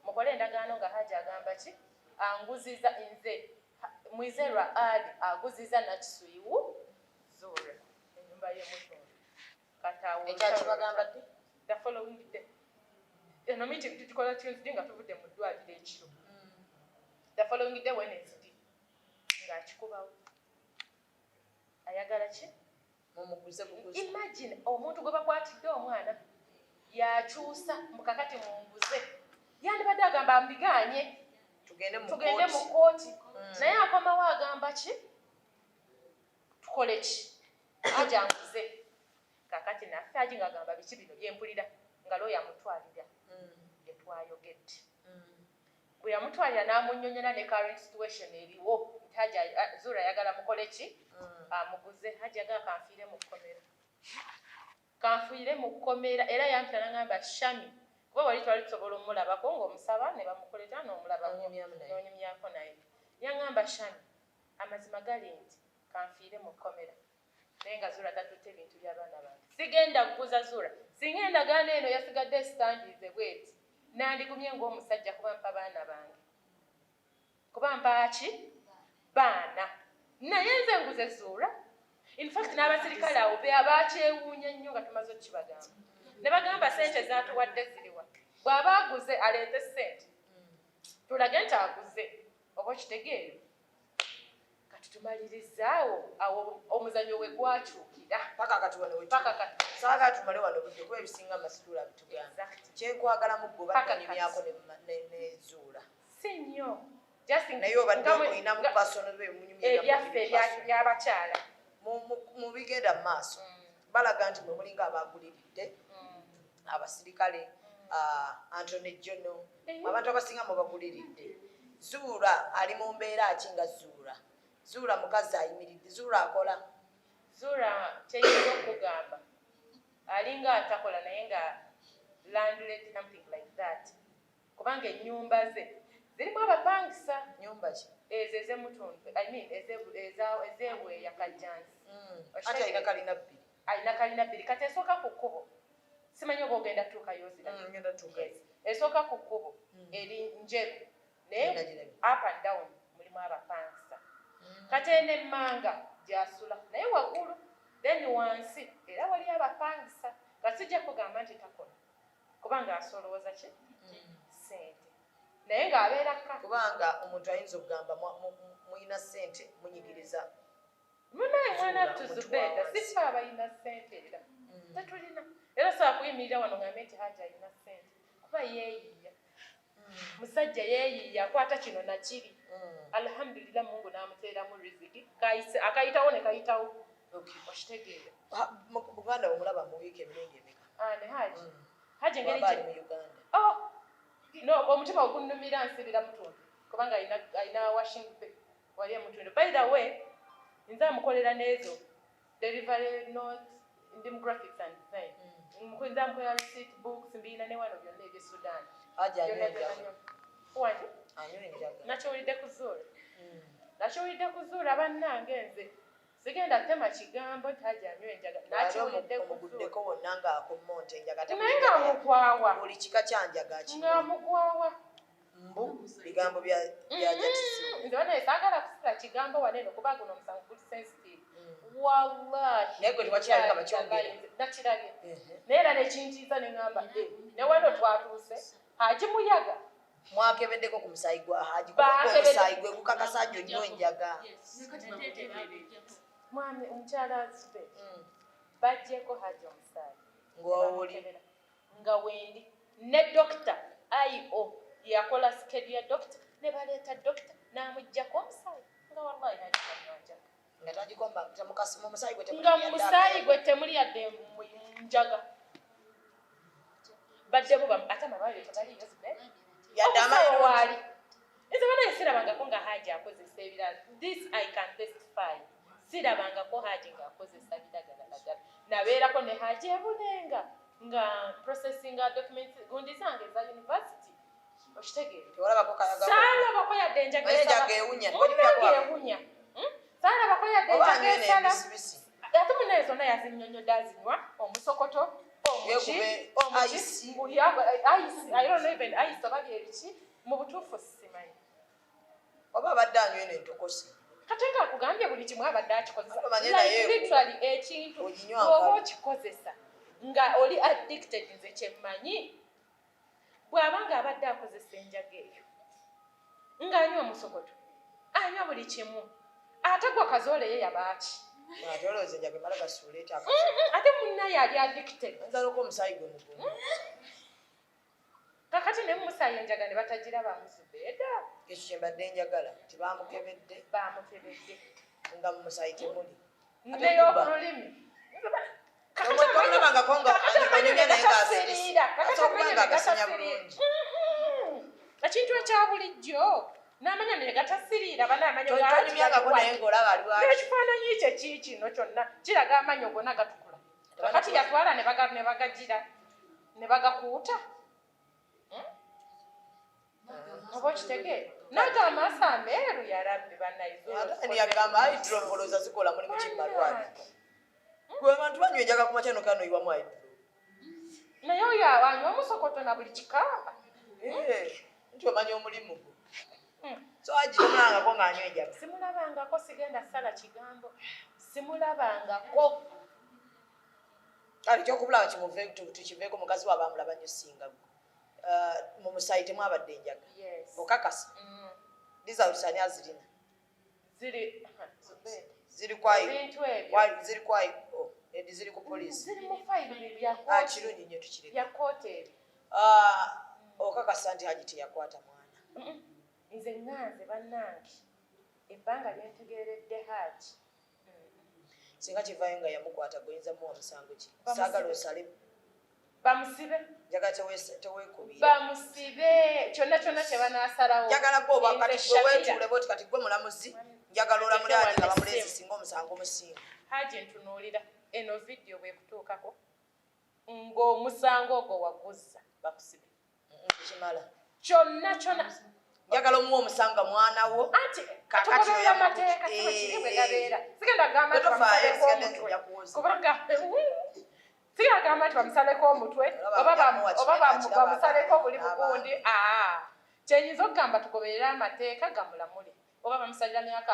mukole endagaano nga Hajji agamba ki anguziza nze Mwizerwa Ali aguziza Nakisuyi Zura ennyumba y'emutundu katawo ekyakibagamba ddi the following day eno meeting tukikola Tuesday nga tuvudde mu ddwaliro ekiro the following day Wednesday ng'akikubawo ayagala ki mumuguze buguzi imagine omuntu gwe bakwatidde omwana yakyusa mukakati munguze yandibadde agamba mbiganye tugende mu kooti naye akomawo agamba ki tukole ki Hajji anguze kakati naffe Hajji ng'agamba biki bino byempulira nga looya mutwalira byetwayogedde bwe yamutwalira n'amunnyonnyola ne current situation eriwo nti Hajji Zura ayagala mukole ki amuguze Hajji agala kanfiire mu kkomera era yampita n'agamba Shami kuba wali twali tusobola omulabako ng'omusaba ne bamukoleta n'omulabako n'onyumyako naye yaŋŋamba Shami amazima gali nti kanfiire mu kkomera naye nga Zura tatutte ebintu by'abaana bange sigenda kuguza Zura singa endagaano eno yasigadde sitandiize bweti nandigumye ng'omusajja kuba mpa baana bange kuba mpa ki baana naye nze nguze Zura in fact n'abasirikale awo be abakyewuunya nnyo nga tumaze okukibagamba ne bagamba sente zaatuwadde ziriwa bw'aba aguze aleete sente tulage nti aguze oba okitegeere kati tumalirizaawo awo omuzannyo we gwakyukira paka saaga tumale wano budde kuba ebisinga amasitula bitugamba kyenkwagalamu gwe banyumyako ne Zura si nnyo naye obadde olina mu pasono ebyaffe ebyabakyala mu bigenda mu maaso balaga nti mwe mulinga abaguliridde abasirikale Anthony Jono abantu abasinga mubaguliridde Zura ali mu mbeera ki nga Zura mukazi ayimiridde Zura akola Zura kyeyinza okugamba alinga atakola naye nga landlady something like that kubanga ennyumba ze zirimu abapangisa nyumba ki ezo ez'emutundu ezeebweya Kajjansi ate alina kalina bbiri kati esooka ku kkubo simanyi oba ogenda tuukayo esooka ku kkubo eri njeru naye up and down mulimu abapangisa kati eno emmanga gy'asula naye waggulu then wansi era wali abapangisa nga sijja kugamba nti takola kubanga asolooza ki sente naye ng'abeeraka kubanga omuntu ayinza okugamba muyina sente munyigiriza munaye mwana tuzubeda sifa abayina sente era tetulina era saa kuyimirira wano ngambe nti Hajji alina sente kuba yeeyiya musajja yeeyiiya akwata kino nakiri alhamdulillah Mungu n'amuteeramu riziki akayitawo ne kayitawo okitegeera Buganda omulaba mu wiiki emirundi emeka ne Hajji engeri gye no omutima ogunnumira nsibira mutundu kubanga ayina washing bay wali emutundu by the way nze amukolera n'ezo delivery notes demographics and design nze amukolera receipt books mbiina ne wano byonna ebye Sudan wandi nakiwulidde kuzuula bannange nze sigenda tema kigambo Hajji anywa enjagala nakiwulidde omuguddeko wonna ng'akommonte enjagala naye ng'amugwawa buli kika kyanjaga ng'amugwawa mbu bigambo bya jatisi nze wano saagala kusula kigambo wano eno kuba guno omusango guli sensitive wallahi naye gwe tewakyalanga bakyongere nakirabye naye era nekintiisa ne ŋŋamba ne wano twatuuse Hajji muyaga mwakebeddeko ku musaayi gwa Hajji kuba omusaayi gwe gukakasa nnyo nnyo enjaga mwami omukyala azube bajjeko Hajji omusaayi ng'oli nga wendi ne dokita IO yakola schedule ya dokita ne baleeta dokita n'amuggyako omusaayi nga wallahi Hajji kamwanjaga nga tagikomba mu musaayi gwe nga mu musaayi gwe temuli yadde njaga badde buba ate amalwaliro tebaliyo zube yadde omusawo waali nze bana sirabangako nga Hajji akozesa ebirala this I can testify sirabangako Hajji ng'akozesa biragalalagala nabeerako ne Hajji ebunenga nga processing documents gundi zange za university okitegeera saalabako yadde enjaga ewunya saalabako yadde enjaga esala ate munaye zonna yazinnyonnyodde azinywa omusokoto oba byebiki mu butuufu simanyi oba abadde anywa eno entokosi kate nga akugambye buli kimu abadde akikozesa ekintu oba okikozesa nga oli addicted nze kyemmanyi bw'aba nga abadde akozesa enjaga eyo ng'anywa omusokoto anywa buli kimu ate gwe kazoole ye yabaaki ate munnaye ali addicted kakati ne mumusaayi enjaga ne batagiraba muzubeeda ekyo kyembadde njagala tibamukebedde nga mu musaayi temuli ney'obululimi ekintu ekya bulijjo n'amanya naye gatasiriira banaamanyaaekifaananyi kye kiikino kyonna kiraga amanyo gonna gatukula kakati yatwala ne bagagira ne bagakuuta oba okitegeera naga amaaso ameeru yarabbi bannayagamba hydropoloza zikola mulimu kimmalwali gwe abantu banywa enjaga ku makyano kanoyiwamu hydro naye oyo anywa omusokoto na buli kikamba nti omanya omulimu so Hajji tomulabangako ng'anywa enjaga simulabangako sigenda sala kigambo simulabangako kale kyokubulaba tukiveeko mukazi waaba amulaba nnyo singa mu musaayi temwabadde enjaga okakasa lizawulisani azirina ziri ku poliisi kirungi nnyo tukireka okakasa nti Hajji teyakwata mwana nze ŋŋanze bannange ebbanga lyentegeeredde Hajji singa kivaayo nga yamukwata goyinza muwa musango ki saagala osale bamusibe njagala teweekubira bamusibe kyonna kyonna kye banaasalawo njagalako oba kati gwe weetuule bwoti kati gwe mulamuzi njagala olamulali nga bamuleezi singa omusango omusinga Hajji ntunuulira eno vidiyo bwekutuukako ng'omusango ogwo waguzza bakusibe kimala kyonna kyonna njagala omuwa omusanga mwana wo anti katugoberera amateeka kiri bwe gabeera sigenda gamba nti bamusaleko omutwe kubanga sigenda gamba nti bamusaleko omutwe oba bamusaleko buli bugundi kyenyinza okugamba tugoberera amateeka gamulamule oba bamusalira myaka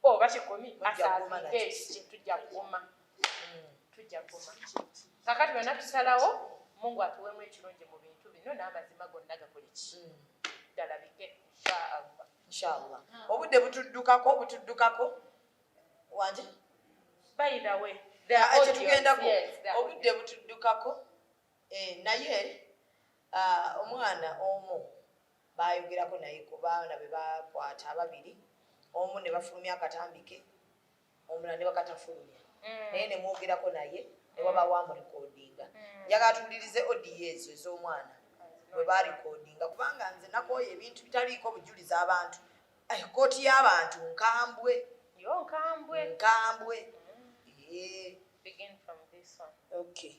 4 oba 10 asaazinge tujja kuguma kakati byonna tusalawo Mungu atuweemu ekirungi mu bintu bino n'amazima gonna gakoleki dalabike inshallah obudde butuddukako wanje by the way tugendako obudde butuddukako naye omwana omu bayogerako naye ku baana be bakwata ababiri omu ne bafulumya akatambike omulala ne bakatafulumya naye ne mwogerako naye ne wabawo amurekodinga njagala tuwulirize odiyo ezo ez'omwana bwe barekodinga kubanga nze nakooyo ebintu bitaliiko bujulizi abantu kooti y'abantu nkambwe nkambwe Begin from this one. Okay.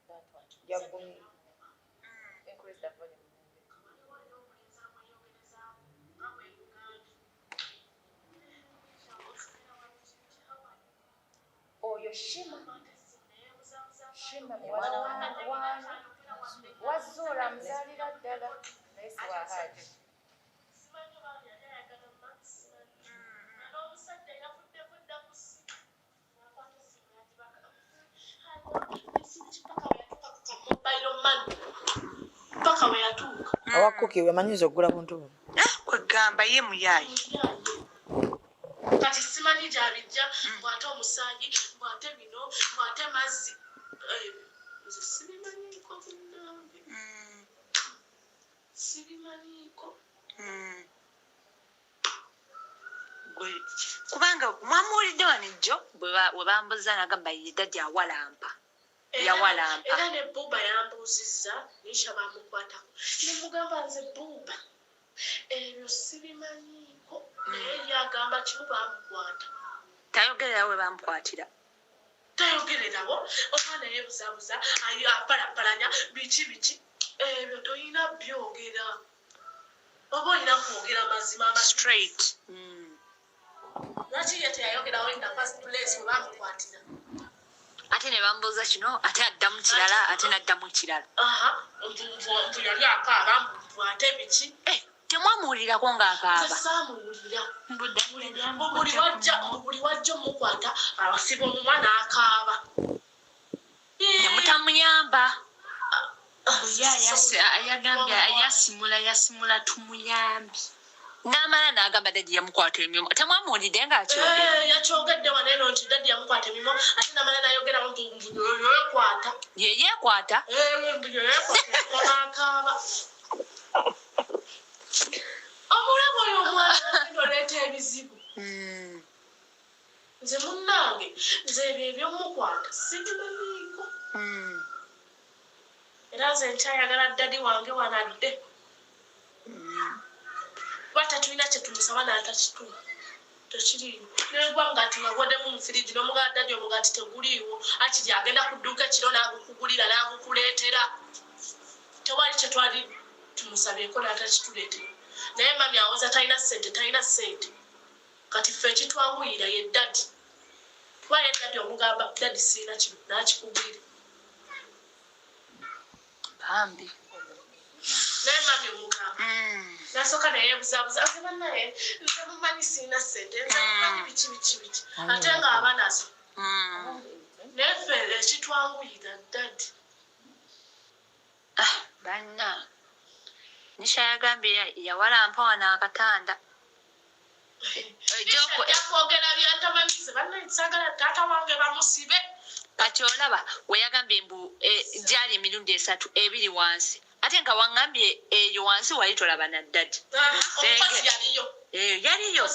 That one. Increase the volume. Oh, your Shima mwana wa Wazura mzalira ddala naye si wa Hajji. Awa Kookie wemanyiza okugula buntu buno kwegamba ye muyayi kati simanyi gyabijja bw'ate omusaayi bw'ate bino bw'ate mazzi nze sibimanyiiko bunnange sibimanyiiko kubanga mwamuwulidde wanijjo bwe bambuza nagamba ye daddi awalampa yawalampa era ne Buuba yambuuzizza Nisha bamukwatako ne mugamba nze Buuba ebyo sibimanyiiko naye yagamba kimu bamukwata tayogererawo we bamukwatira tayogererawo omwana yeebuzabuza apalapalanya biki ebyo toyina byogera oba olina kwogera mazima straight lwaki ye teyayogerawo in the first place we bamukwatira ate ne bambuuza kino ate addamu kirala ate n'addamu kirala mbu yali akaaba mbu ate biki temwamuwulirako ng'akaaba saamuwulira buli wajja omukwata abasiba omumwa n'akaaba nemutamuyamba yagambye yasimula tumuyambi n'amala n'agamba daddi yamukwata emyomo temwamuwulidde ng'akyogera yakyogedde wano eno nti daddi yamukwata emyomo ate n'amala n'ayogeramu yeyekwata yeyekwata n'akaaba omulamu oyo omwana oleeta ebizibu nze munnange nze ebyo ebyomukwata sibimanyiiko era nze nkyayagala daddi wange wanadde bata tulina kyetumusaba n'atakituma tekiriiwo negwa ngati wagoddemu mufiriji n'omugala daddi omugati teguliiwo akiri agenda ku dduuka ekiro n'agukugulira n'agukuleetera tewali kyetwali tumusabyeko n'atakituleetera naye mami awoza talina ssente kati ffe ekitwanguyira ye daddi kuba ye daddi omugamba daddi sirina kino n'akikugulira bambi naye mami omugamba nasooka neyeebuzabuza nze bannaye nze mumanyi sirina ssente nze mumanyi biki ate ng'aba nazo naye ffe ekitwanguyira daddi banna Nisha yagambye yawalampa wano akatanda yakwogera byatamanyize bannaye saagala taata wange bamusibe kati olaba we yagambye mbu gyali emirundi 3 ebiri wansi ate nga wangambye eyo wansi wali tolaba na daddi yaliyo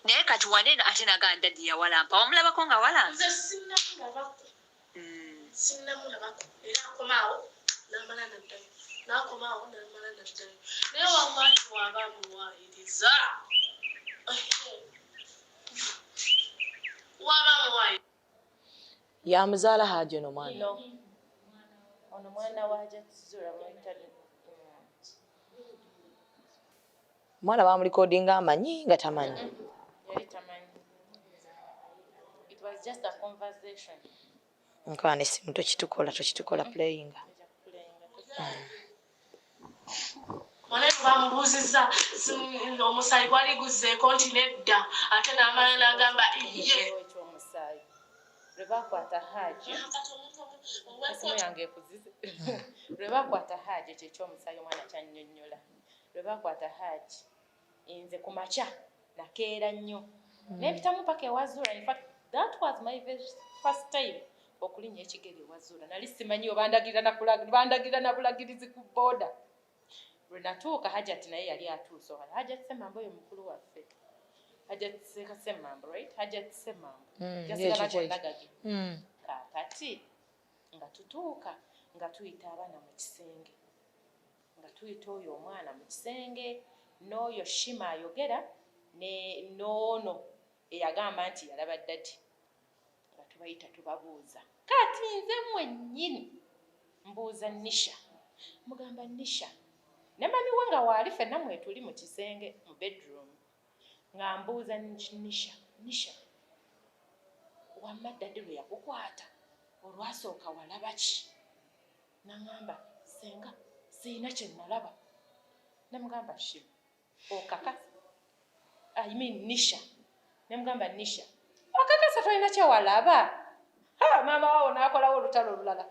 naye kati waneno ate nagaa daddi yawalampa wamulabako nga walampa sinnamulabako era akomaawo n'amala naddayo n'akomaawo n'amala naddayo naye wamwali waba amuwaayiriza waba amuwaayiriza yamuzaala Hajji ono mwana ono mwana wa Hajji mwana bamulikodinga amanyi nga tamanyi yali tamanyi. It was just a conversation. nkane simu tokitukola playing Mwana bamubuuzizza omusaayi gwali guzzeeko nti nedda ate n'amala n'agamba iye ekyomusaayi lwe bakwata Hajji esimu yange ekuzize lwe bakwata Hajji ekyo ekyomusaayi omwana kyannyonnyola lwe bakwata Hajji nze ku makya nakeera nnyo n'empitamu paka ewazuula. In fact that was my first time okulinnya ekigere ewazuula nali simanyi bandagirira na bulagirizi ku booda lwe natuuka Hajjati naye yali atuuse wala. Hajjati Ssemamba oyo mukulu waffe. Hajjati Ssemamba, right? Hajjati Ssemamba. Yasigala Kyandagage. Kaakati nga tutuuka nga tuyita abaana mu kisenge. Nga tuyita oyo omwana mu kisenge n'oyo Shima ayogera n'ono eyagamba nti yalaba Dadi. Nga tubayita tubabuuza. Kati nze mwennyini mbuuza Nisha. Mugamba Nisha. Ne mami we nga waali ffenna mwe tuli mu kisenge mu bedroom. Nga mbuuza Nisha. Wamma Dadi lwe yakukwata olwasooka walaba ki? N'angamba Senga siyina kye nalaba. Ne mugamba Shima. Okakasa. I mean Nisha. Ne mugamba Nisha. Okakasa tolina kye walaba. Mama waawo n'akolawo olutalo olulala.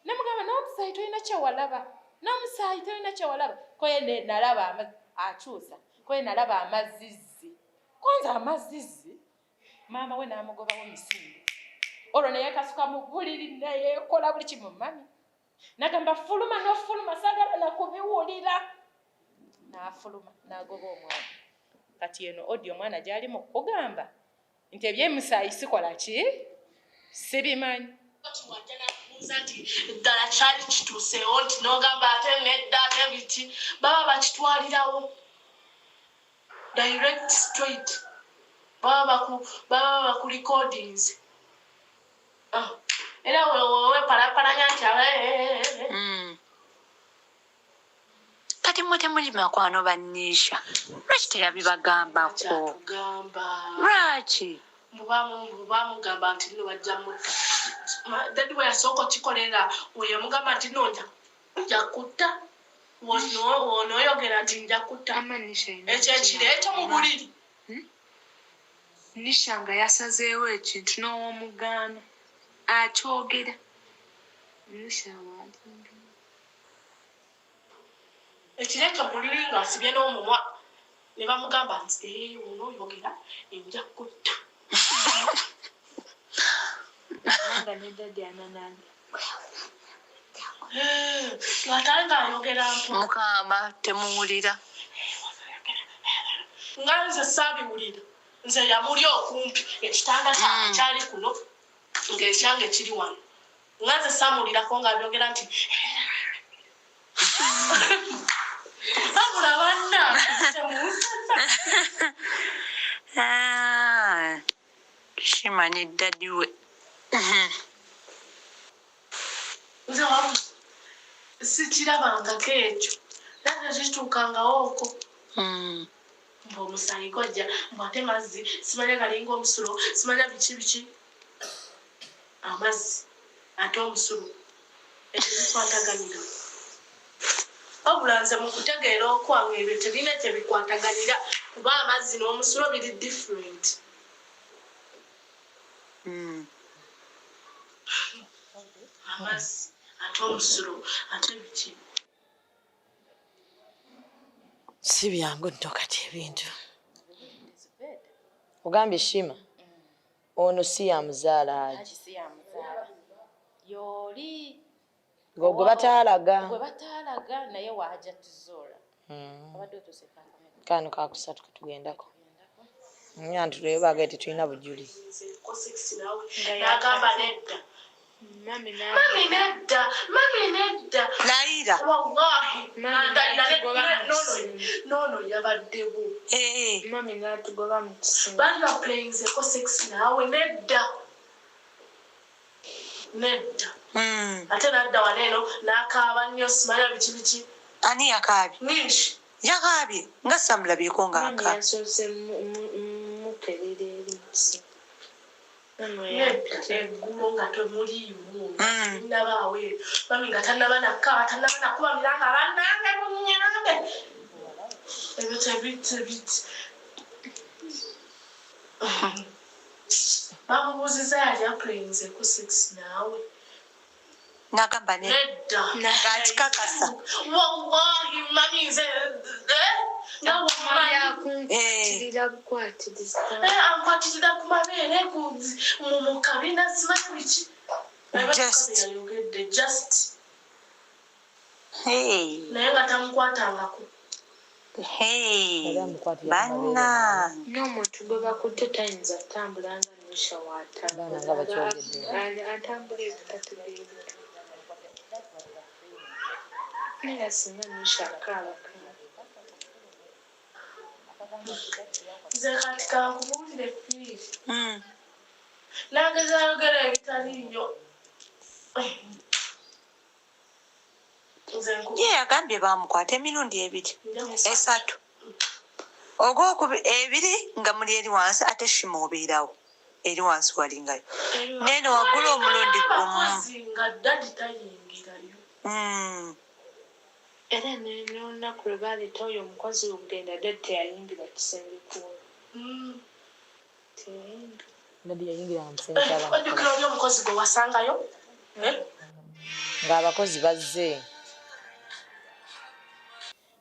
Ne mugamba n'omusaayi tolina kye walaba. N'omusaayi tolina kye walaba. Koye nalaba akyusa. Koye nalaba amazizzi. Kwanza amazizzi. Mama we n'amugobawo misinde. Olwo ne yeekasuka mu buliri ne yeekola buli kimu mami. N'agamba fuluma n'ofuluma saagala nakubiwulira. N'afuluma n'agoba omwana. Kati eno audio omwana gy'ali mu kugamba nti ebyemusaayi sikola ki? Sibimanyi. Ddala kyali kituuseewo nti n'ogamba ate nedda ate biti baba bakitwalirawo direct straight baba baku recordings era wewe palapalanya nti kati mwe temuli makwano bannisha lwaki terabibagambako lwaki bamugamba nti nno bajja mutta Dadi we yasooka kikolera we yamugamba nti nno nja kutta wonooyogera nti nja kutta ekyo ekireeta mu buliri Nisha nga yasazeewo ekintu n'owomugaana akyogera Nisha ekireeta mu buliri ng'asibye n'omumwa ne bamugamba nti wonooyogera nja kutta Nanga ne Dadi anananga. Lwatanga ayogera mpo. Mukama temuwulira. Nga nze saabiwulira. Nze yamuli okumpi ekitanda kyange kyali kuno ng'ekyange kiri wano. Nga nze saamuwulirako ng'abyogera nti abula banna Shima ne Dadi we. Nze wamu sikirabangako ekyo nange kituukangawo okwo ng'omusaayi gojja mbwate mazzi simanya galinga omusulo simanya biki amazzi ate omusulo ekyo bikwataganira wabula nze mu kutegeera okwange ebyo tebina tebikwataganira kuba amazzi n'omusulo biri different. Amazzi ate omusulo ate biki si byangu nno kati ebintu ogambye Shima ono si yamuzaala Hajji si yamuzaala yoli gwe bataalaga naye wa Hajjati Zola abadde otuseka kano kakusatu ketugendako nyantu lwe bagete tulina bujuli n'agamba nedda Mami nedda Naira wallahi nono yabaddewo Mami n'atugoba mu kisinga banga playingzeko sex naawe nedda ate nadda waneeno n'akaaba nnyo simanya biki ani yakaabye ninshi yakaabye nga samulabyeko Mami ng'aka yasoose mukerera eri mu kisinga eggulo nga temuliimu nabaawe mami nga tannaba nakkaaba tannaba nakuba miranga bannange munyambe ebyo tebiti bamubuuziza yali aplayingzeko sex naawe n'agamba nedda ng'akikakasa wallahi mami nze ankwatiriza ku mabeere mu kabina simanyi biki ayogedde just naye nga tamukwatangako banna n'omuntu gwe bakutte tayinza kutambula nga Nisha atambula ebitategeera naye singa Nisha akaaba nze kati kankubuulire please nagezayogera ebitali nnyo ye yagambye bamukwata emirundi 2 3 ebiri nga muli eri wansi ate shima obeerawo eri wansi walingayo nene waggula omulundi gumu era n'olunaku lwe baleeta oyo omukozi ogenda dadi teyayingira kisenge kuwo ojjukira oli omukozi gwe wasangayo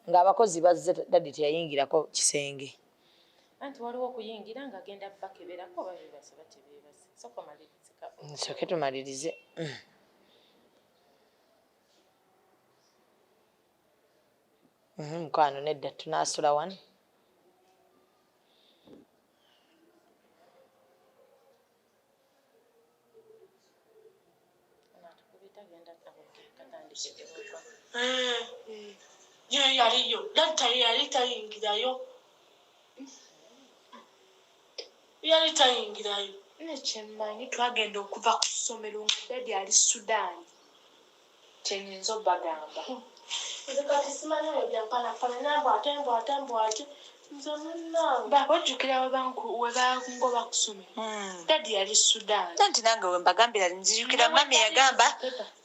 ng'abakozi bazze dadi teyayingirako kisenge anti waliwo okuyingira ng'agenda bakeberako babebase batebebase soke tumalirize mukwano nedda tunaasula wano yaliyo dadi yali tayingirayo nekyemmanyi twagenda okuva ku ssomero nga dadi ali Sudaani kyenyinza obbagamba nze kati simanyi oyo byampalapala nambwate nze munnange ojjukira webangoba ku ssomero dadi yali Sudaani anti nange we mbagambira nzijukira mami yagamba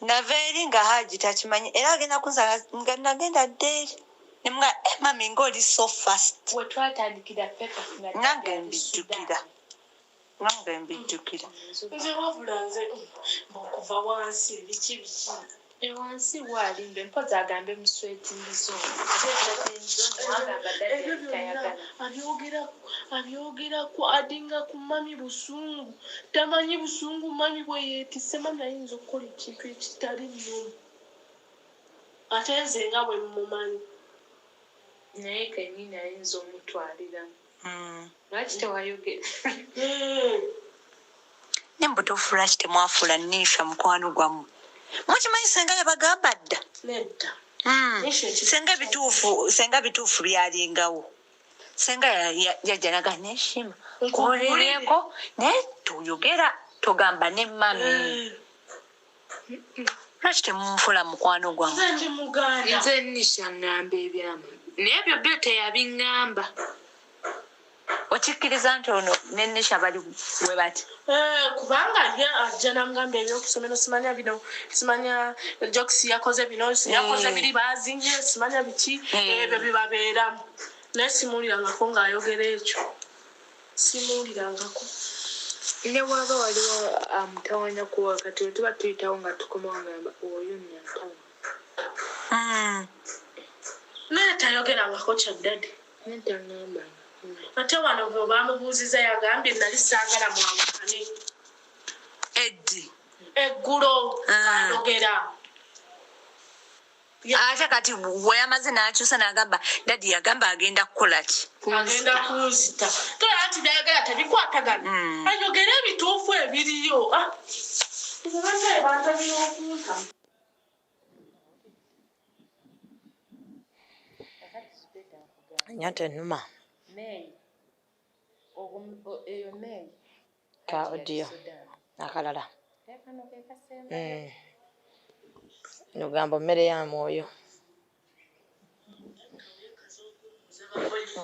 nava eri nga Hajji takimanyi era agenda kunsanga nga nagenda ddeeri nemga mami ng'oli so fast we twatandikira peka nange mbijjukira nze wabula nze okuva wansi biki ewansi waalimbe mpozi agambe muswetingizo abyogeraku adinga ku mami busungu tamanyi busungu mami bwe yeetisse mami ayinza okukola ekintu ekitali nnomu ate nze nga bwe mmumanyi naye kenyini ayinza omutwalira lwaki tewayogera nembutuufu lwaki temwafuula Nisha mukwano gwammwe mukimanyi senga yabagamba dda senga bituufu byalingawo senga yajjanaga neshima kubulireeko naye tuyogera togamba ne mami lwaki temumufula mukwano gwammwe nze Nisha ngamba ebyama naye ebyo byo teyabiŋŋamba okikkiriza nti ono ne Nisha bali we bati kubanga ajja namugamba ebyokusomero simanya bino simanya jokisi yakoze bino yakoze biri bazinye simanya biki ebyo bibabeeramu naye simuwulirangako ng'ayogera ekyo simuwulirangako ne waba waliwo amutawanya kuwa kati we tuba tuyitawo nga tukomawo ngamba oyo nyamutawa naye tayogerangako kyaddadi netangamba ate wano bwe bamubuuziza yagambye nali saagala mwawakane eddi eggulo ayogera ate kati we yamaze n'akyusa n'agamba dadi yagamba agenda kukola ki agenda kunzita toya anti byayogera tebikwatagana ayogera ebituufu ebiriyo bannaye bantabira okunta nyate nnuma ka odiyo akalala nogamba mmere ya mwoyo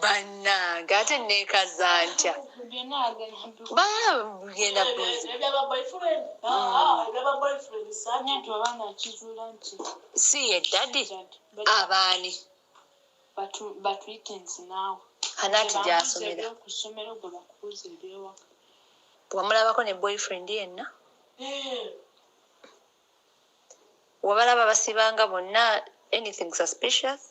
bannange ate neekaza ntya bagenda si ye dadi abaani anaati gyasomera wamulabako ne boyfriend yenna wabalaba basibanga bonna anything suspicious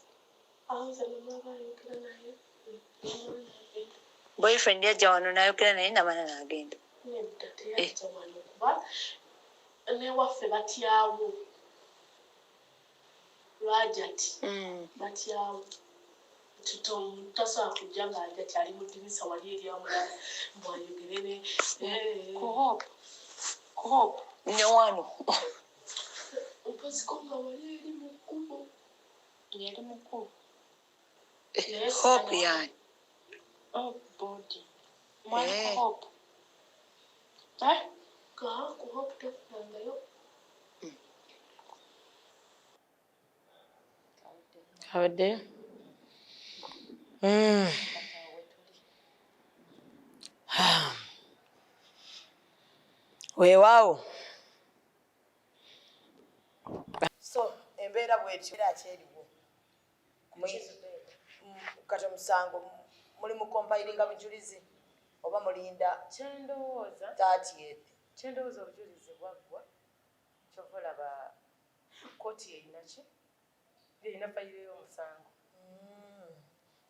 boyfriend yajja wano nayogera naye namana n'agenda newaffe batyawo lwajati batyawo tasobola kujja ng'ajati ali mu ddinisa wali eryamulala mbwayogere kuhope ne wano mpoziko nga wali eri mu kkubo yali mu kkubo hope yani bodi mwali kuhope kuhope tokutangayo Abadde weewaawo so embeera bwetyo era akyeriwo kati omusango muli mu compilinga bujulizi oba mulinda kyendowooza 30th kyendowooza obujulizi bwaggwa kyova olaba kooti eyinaki erina fayiro y'omusango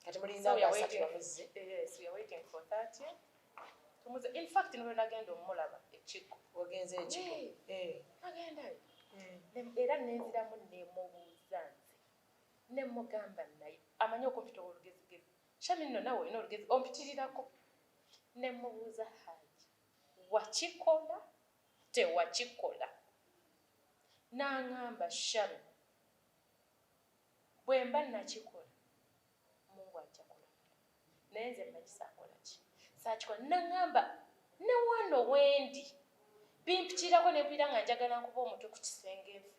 kati mulinda abasatu bamuzze yes we are waiting for 30 tumuze in fact nibwe nagenda omulaba ekiko wagenze ekiko nagendayo era nenziramu nemubuuza nze nemugamba naye amanyi okumpita olugezigezi shami nno nawe olina olugezi ompitirirako nemubuuza Hajji wakikola tewakikola n'aŋŋamba shami bwe mba nakikola Mungu ajja kulabula naye nze mmanyi saakola ki saakikola n'aŋŋamba ne wano wendi bimpitirako nebiira nga njagala nkuba omutwe ku kisenge nfe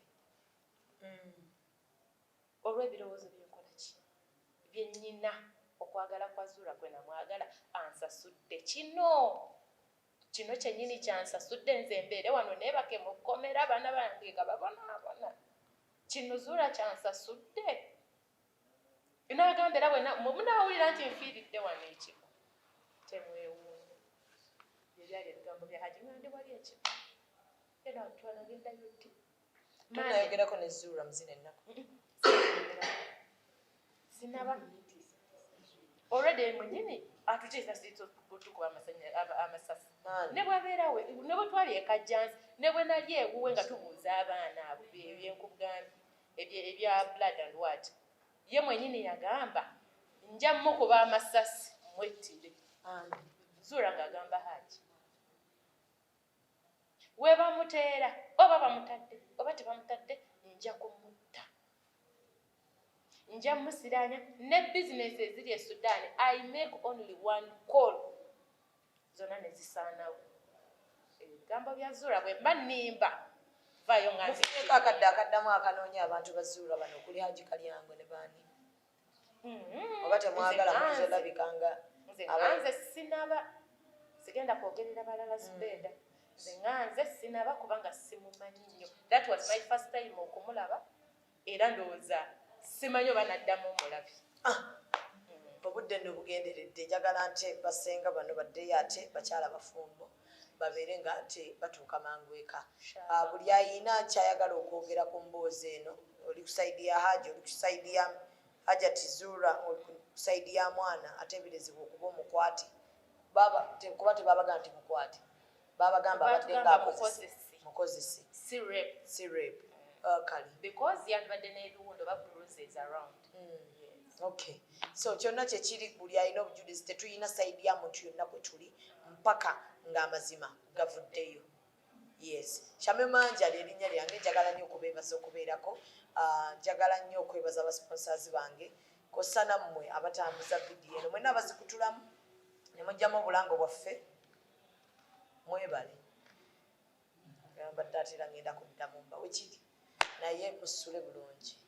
olw'ebirowoozo byenkola ki byennyina okwagala kwa Zuura gwe namwagala ansasudde kino kyennyini kyansasudde nze mbeere wano neebake mu kkomera abaana bange nga babonaabona kino Zuura kyansasudde nagamba era munaawulira nti nfiiridde wano ekiko temwewuunye ebyali ebigambo bya Hajji ngandi wali ekiko era twanagendayo ddi tunayogerako ne Zuura muzina ennaku sinaba already mwenyini atutiisa situkuba amasasi ne bwabeerawe ne bwe twali ekajjansi ne bwe nali ewuwe nga tubuuza abaana abo ebyenkugambi ebya blood and what ye mwenyini yagamba nja mukuba amasasi mwettire Zuura ng'agamba Hajji we bamuteera oba bamutadde oba tebamutadde nja kumutta nja musiranya ne bizinesi eziri e Sudan I make only one call zonna ne zisaanawo ebigambo bya Zuura bwe mba nnimba vaayo mufuneko akadde akaddamu akanoonya abantu ba Zuura bano okuli Hajji Kalyangwe ne baani oba temwagala muzo olabikanga nze sinaba sigenda kwogerera balala Zubeeda nze sinaba kubanga simumanyi nnyo that was my first time okumulaba era ndowooza simanyi oba naddamu omulabi obudde nno bugenderedde njagala nti basenga bano baddeyo ate bakyala bafumbo babeere nga ate batuuka mangu eka buli ayina kyayagala okwogera ku mboozi eno oli ku saidi ya Hajji oli ku saidi ya Hajjati Zuura oli ku saidi ya mwana ateeberezebwa okuba omukwati kuba tebabaga nti mukwati babagamba abadde mukozesi si rape kale because yabadde n'ebiwundo ba bruises around okay so kyonna kyekiri buli alina obujulizi tetuyina saidi ya muntu yonna kwe tuli mpaka ng'amazima gavuddeyo yes Shame Manja lyerinnya lyange njagala nnyo okubeebaza okubeerako njagala nnyo okwebaza abasponsors bange kossa nammwe abatambuza vidiyo eno mwenna abazikutulamu ne mujjamu obulango bwaffe mwebale mbadde ate era ngenda kuddamu mbawe kiri naye musule bulungi